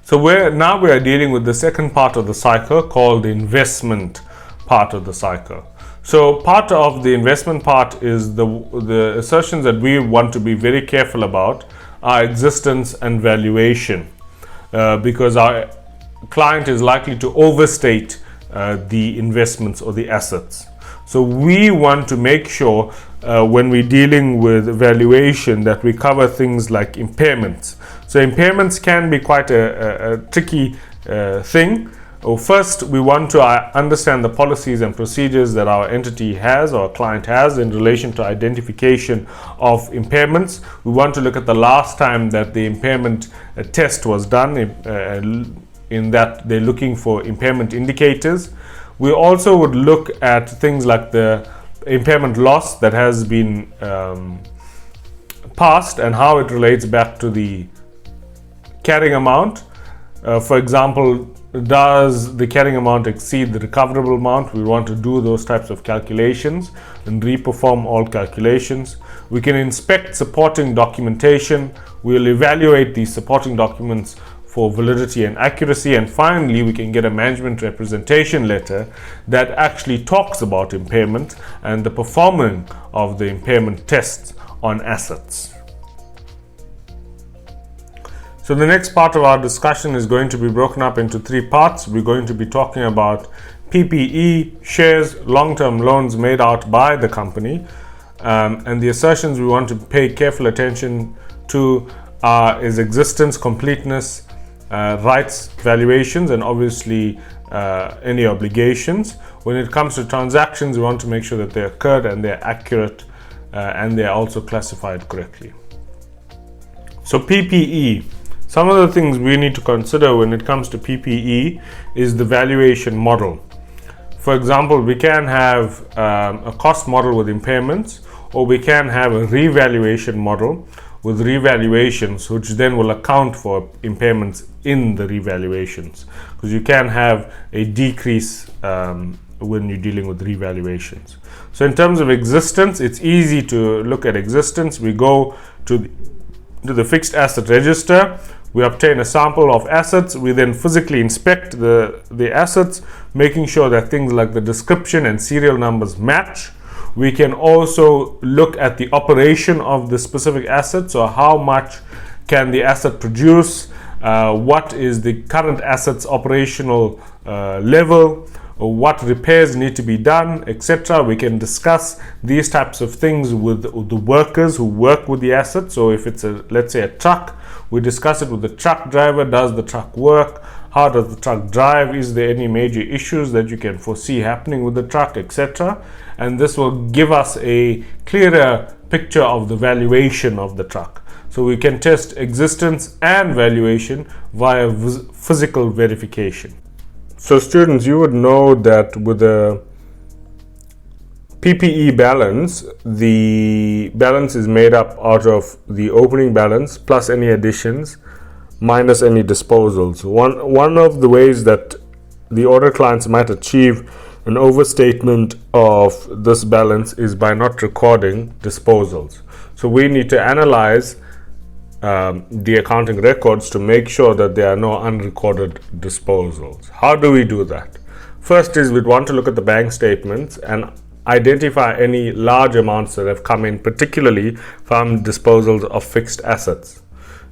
[SPEAKER 1] So we are dealing with the second part of the cycle, called the investment part of the cycle. So part of the investment part is the assertions that we want to be very careful about are existence and valuation, because our client is likely to overstate the investments or the assets. So we want to make sure when we're dealing with valuation that we cover things like impairments. So impairments can be quite a tricky thing. First, we want to understand the policies and procedures that our entity has or our client has in relation to identification of impairments. We want to look at the last time that the impairment test was done, in that they're looking for impairment indicators. We also would look at things like the impairment loss that has been passed and how it relates back to the carrying amount. For example, does the carrying amount exceed the recoverable amount? We want to do those types of calculations and reperform all calculations. We can inspect supporting documentation. We'll evaluate these supporting documents for validity and accuracy, and finally we can get a management representation letter that actually talks about impairment and the performing of the impairment tests on assets. So the next part of our discussion is going to be broken up into three parts. We're going to be talking about PPE, shares, long-term loans made out by the company, and the assertions we want to pay careful attention to is existence, completeness, rights, valuations, and obviously any obligations. When it comes to transactions, we want to make sure that they occurred and they're accurate and they're also classified correctly. So PPE. Some of the things we need to consider when it comes to PPE is the valuation model. For example, we can have a cost model with impairments, or we can have a revaluation model with revaluations, which then will account for impairments in the revaluations, because you can have a decrease when you're dealing with revaluations. So in terms of existence, it's easy to look at existence. We go to the fixed asset register. We obtain a sample of assets. We then physically inspect the assets, making sure that things like the description and serial numbers match. We can also look at the operation of the specific asset. So how much can the asset produce? What is the current asset's operational level? or what repairs need to be done, etc. We can discuss these types of things with the workers who work with the asset. So if it's let's say a truck, we discuss it with the truck driver. Does the truck work? How does the truck drive? Is there any major issues that you can foresee happening with the truck, etc.? And this will give us a clearer picture of the valuation of the truck. So we can test existence and valuation via physical verification. So students, you would know that with a PPE balance, the balance is made up out of the opening balance plus any additions minus any disposals. One of the ways that the audit clients might achieve an overstatement of this balance is by not recording disposals. So we need to analyze the accounting records to make sure that there are no unrecorded disposals. How do we do that? First is we'd want to look at the bank statements and identify any large amounts that have come in, particularly from disposals of fixed assets.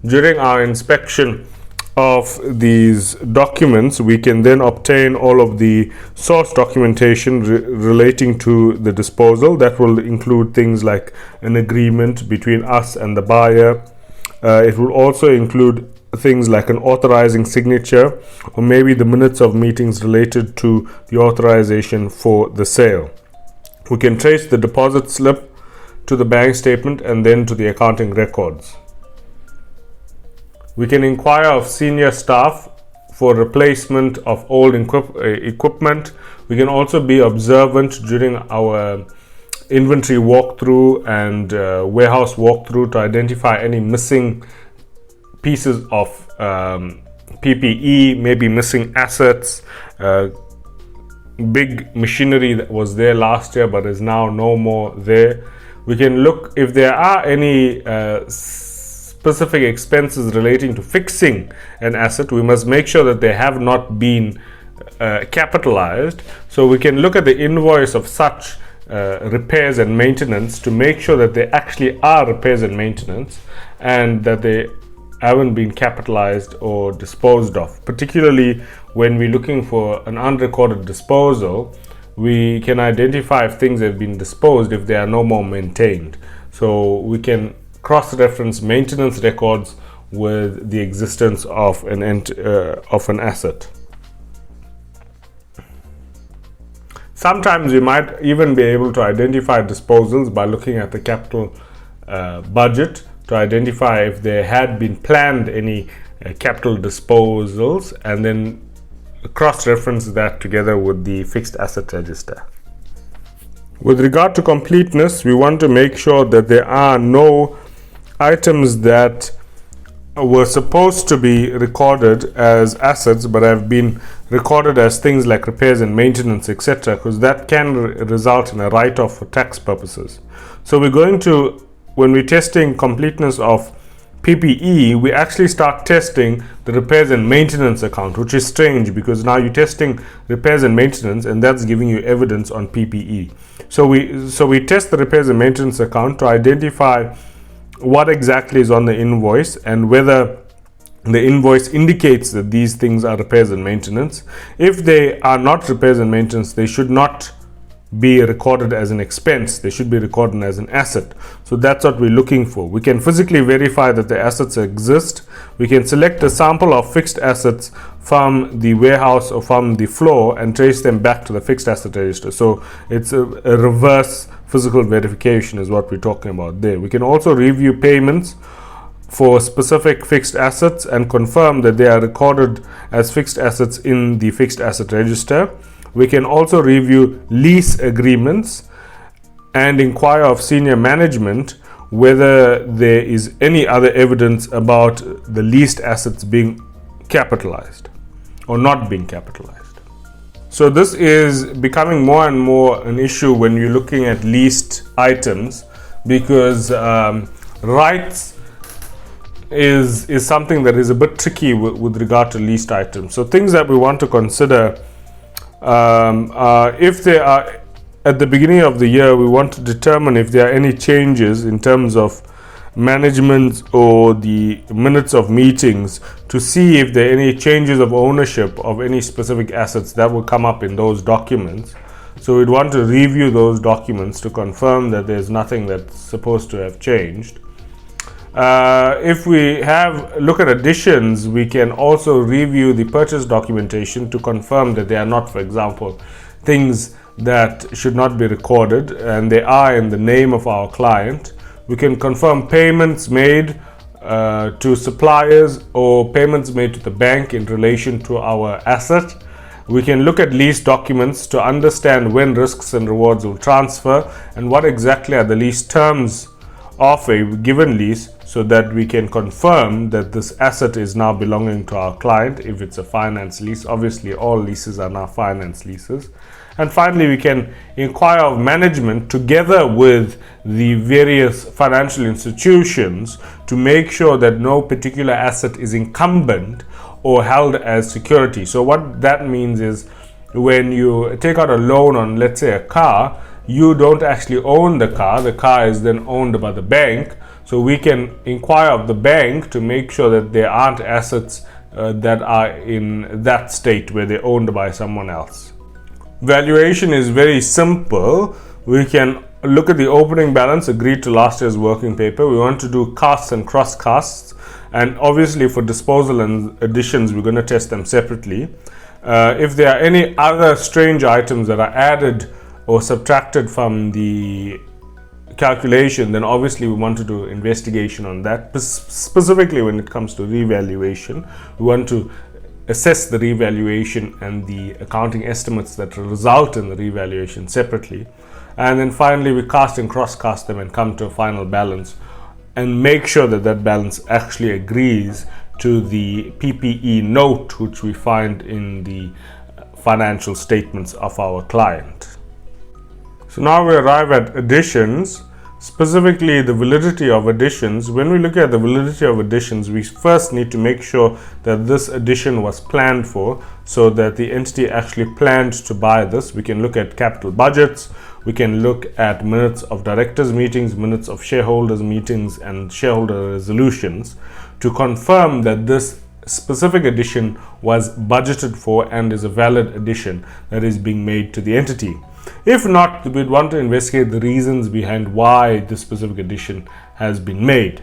[SPEAKER 1] During our inspection of these documents, we can then obtain all of the source documentation relating to the disposal. That will include things like an agreement between us and the buyer. It will also include things like an authorizing signature, or maybe the minutes of meetings related to the authorization for the sale. We can trace the deposit slip to the bank statement and then to the accounting records. We can inquire of senior staff for replacement of old equipment. We can also be observant during our inventory walkthrough and warehouse walkthrough to identify any missing pieces of PPE, maybe missing assets, big machinery that was there last year but is now no more there. We can look if there are any specific expenses relating to fixing an asset. We must make sure that they have not been capitalized. So we can look at the invoice of such repairs and maintenance to make sure that they actually are repairs and maintenance and that they haven't been capitalized or disposed of. Particularly when we're looking for an unrecorded disposal, we can identify if things have been disposed if they are no more maintained. So we can cross-reference maintenance records with the existence of an asset. Sometimes we might even be able to identify disposals by looking at the capital budget to identify if there had been planned any capital disposals, and then cross-reference that together with the fixed asset register. With regard to completeness, we want to make sure that there are no items that were supposed to be recorded as assets but have been recorded as things like repairs and maintenance, etc., because that can result in a write-off for tax purposes. So we're going to, when we're testing completeness of PPE, we actually start testing the repairs and maintenance account, which is strange because now you're testing repairs and maintenance and that's giving you evidence on PPE. So we test the repairs and maintenance account to identify what exactly is on the invoice and whether the invoice indicates that these things are repairs and maintenance. If they are not repairs and maintenance, they should not be recorded as an expense. They should be recorded as an asset. So that's what we're looking for. We can physically verify that the assets exist. We can select a sample of fixed assets from the warehouse or from the floor and trace them back to the fixed asset register. So it's a reverse physical verification is what we're talking about there. We can also review payments for specific fixed assets and confirm that they are recorded as fixed assets in the fixed asset register. We can also review lease agreements and inquire of senior management whether there is any other evidence about the leased assets being capitalized or not being capitalized. So this is becoming more and more an issue when you're looking at leased items because rights is something that is a bit tricky with regard to leased items. So things that we want to consider if there are, at the beginning of the year, we want to determine if there are any changes in terms of management or the minutes of meetings to see if there are any changes of ownership of any specific assets that will come up in those documents. So we'd want to review those documents to confirm that there's nothing that's supposed to have changed. If we look at additions, we can also review the purchase documentation to confirm that they are not, for example, things that should not be recorded and they are in the name of our client. We can confirm payments made to suppliers or payments made to the bank in relation to our asset. We can look at lease documents to understand when risks and rewards will transfer and what exactly are the lease terms of a given lease, so that we can confirm that this asset is now belonging to our client if it's a finance lease. Obviously, all leases are now finance leases. And finally, we can inquire of management together with the various financial institutions to make sure that no particular asset is incumbent or held as security. So what that means is when you take out a loan on, let's say, a car, you don't actually own the car is then owned by the bank. So we can inquire of the bank to make sure that there aren't assets that are in that state where they're owned by someone else. Valuation is very simple. We can look at the opening balance agreed to last year's working paper. We want to do costs and cross costs, and obviously for disposal and additions we're going to test them separately. If there are any other strange items that are added or subtracted from the calculation, then obviously we want to do investigation on that. Specifically when it comes to revaluation, we want to assess the revaluation and the accounting estimates that result in the revaluation separately. And then finally we cast and cross cast them and come to a final balance and make sure that that balance actually agrees to the PPE note which we find in the financial statements of our client. So now we arrive at additions, specifically the validity of additions. When we look at the validity of additions, we first need to make sure that this addition was planned for, so that the entity actually planned to buy this. We can look at capital budgets, we can look at minutes of directors meetings, minutes of shareholders meetings and shareholder resolutions to confirm that this specific addition was budgeted for and is a valid addition that is being made to the entity. If not, we'd want to investigate the reasons behind why this specific addition has been made.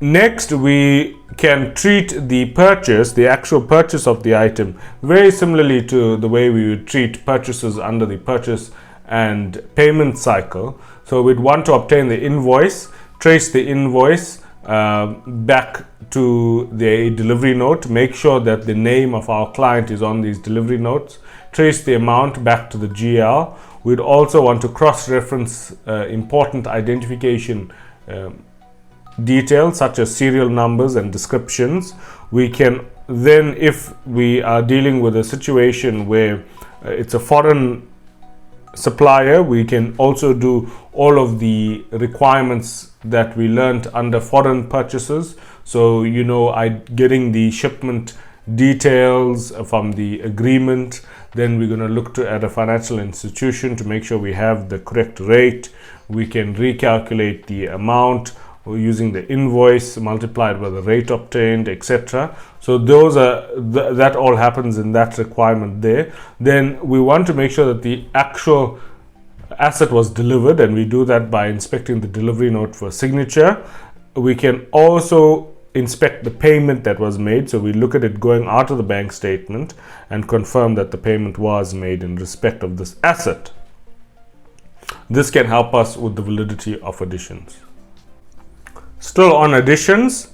[SPEAKER 1] Next, we can treat the purchase, the actual purchase of the item, very similarly to the way we would treat purchases under the purchase and payment cycle. So we'd want to obtain the invoice, trace the invoice back to the delivery note, make sure that the name of our client is on these delivery notes, trace the amount back to the GL. We'd also want to cross-reference important identification details such as serial numbers and descriptions. We can then, if we are dealing with a situation where it's a foreign supplier, we can also do all of the requirements that we learned under foreign purchases. So, getting the shipment details from the agreement. Then we're going to look at a financial institution to make sure we have the correct rate. We can recalculate the amount using the invoice multiplied by the rate obtained, etc. So those are that all happens in that requirement there. Then we want to make sure that the actual asset was delivered, and we do that by inspecting the delivery note for signature. We can also inspect the payment that was made, so we look at it going out of the bank statement and confirm that the payment was made in respect of this asset. This can help us with the validity of additions. Still on additions,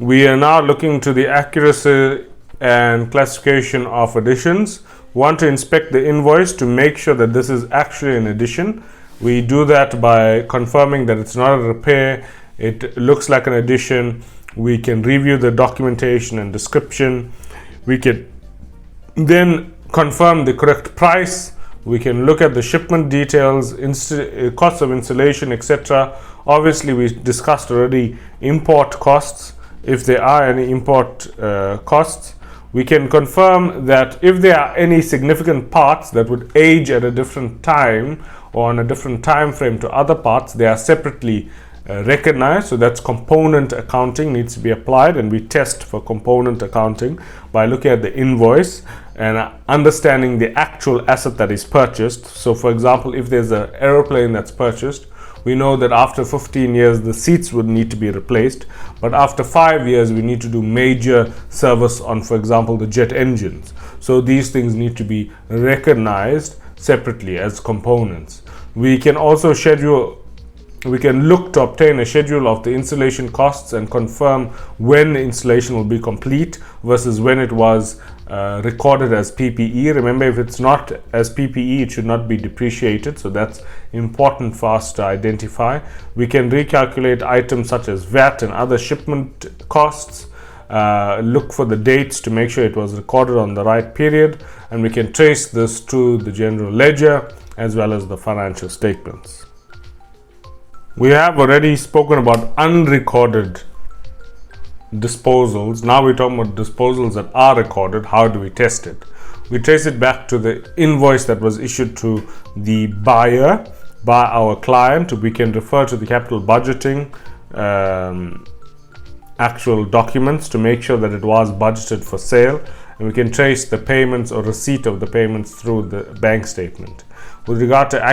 [SPEAKER 1] we are now looking to the accuracy and classification of additions. We want to inspect the invoice to make sure that this is actually an addition. We do that by confirming that it's not a repair, it looks like an addition. We can review the documentation and description. We can then confirm the correct price. We can look at the shipment details, costs of installation, etc. Obviously, we discussed already import costs, if there are any import costs. We can confirm that if there are any significant parts that would age at a different time or on a different time frame to other parts, they are separately recognized. So that's component accounting needs to be applied, and we test for component accounting by looking at the invoice and understanding the actual asset that is purchased. So for example, if there's an aeroplane that's purchased, we know that after 15 years the seats would need to be replaced, but after 5 years we need to do major service on, for example, the jet engines. So these things need to be recognized separately as components. We can also look to obtain a schedule of the installation costs and confirm when the installation will be complete versus when it was recorded as PPE. Remember, if it's not as PPE, it should not be depreciated. So that's important for us to identify. We can recalculate items such as VAT and other shipment costs. Look for the dates to make sure it was recorded on the right period, and we can trace this to the general ledger as well as the financial statements. We have already spoken about unrecorded disposals. Now we're talking about disposals that are recorded. How do we test it? We trace it back to the invoice that was issued to the buyer by our client. We can refer to the capital budgeting actual documents to make sure that it was budgeted for sale, and we can trace the payments or receipt of the payments through the bank statement. With regard to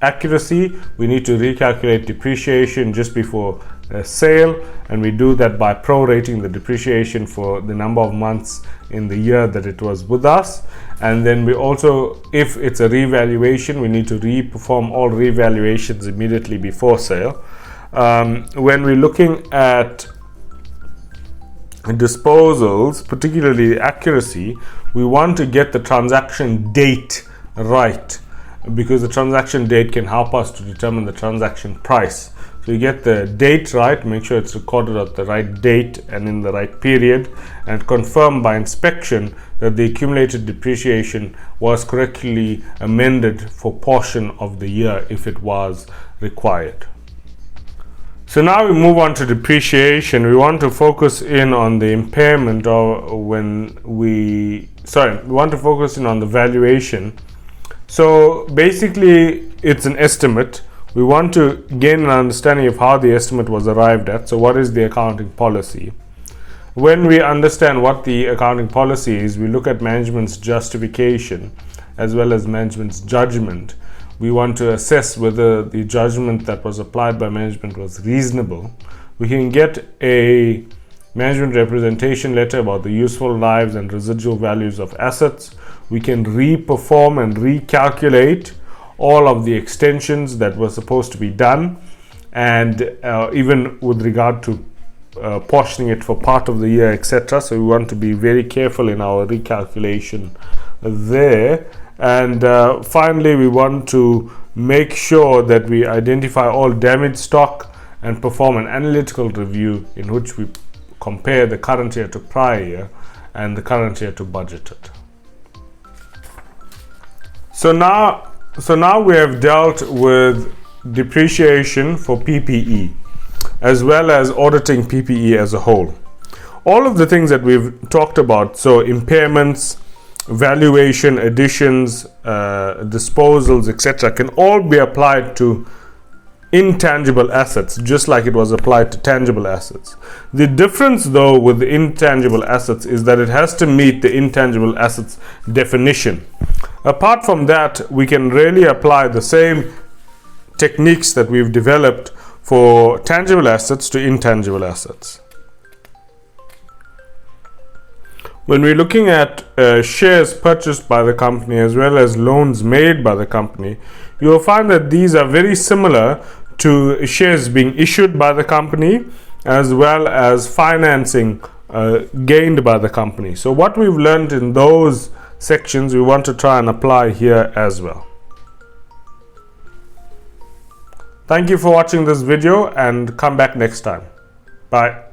[SPEAKER 1] accuracy, we need to recalculate depreciation just before sale, and we do that by prorating the depreciation for the number of months in the year that it was with us. And then we also, if it's a revaluation, we need to re-perform all revaluations immediately before sale. When we're looking at disposals, particularly accuracy, we want to get the transaction date right, because the transaction date can help us to determine the transaction price. So you get the date right, make sure it's recorded at the right date and in the right period, and confirm by inspection that the accumulated depreciation was correctly amended for portion of the year if it was required. So now we move on to depreciation. We want to focus in on the impairment, or we want to focus in on the valuation. So basically it's an estimate. We want to gain an understanding of how the estimate was arrived at. So what is the accounting policy? When we understand what the accounting policy is, we look at management's justification as well as management's judgment. We want to assess whether the judgment that was applied by management was reasonable. We can get a management representation letter about the useful lives and residual values of assets. We can re-perform and recalculate all of the extensions that were supposed to be done, and even with regard to portioning it for part of the year, etc. So we want to be very careful in our recalculation there. And finally, we want to make sure that we identify all damaged stock and perform an analytical review in which we compare the current year to prior year and the current year to budgeted. So now we have dealt with depreciation for PPE as well as auditing PPE as a whole. All of the things that we've talked about, so impairments, valuation, additions, disposals, etc., can all be applied to intangible assets just like it was applied to tangible assets. The difference though with the intangible assets is that it has to meet the intangible assets definition. Apart from that, we can really apply the same techniques that we've developed for tangible assets to intangible assets. When we're looking at shares purchased by the company as well as loans made by the company, you will find that these are very similar to shares being issued by the company as well as financing gained by the company. So what we've learned in those sections, we want to try and apply here as well. Thank you for watching this video, and come back next time. Bye.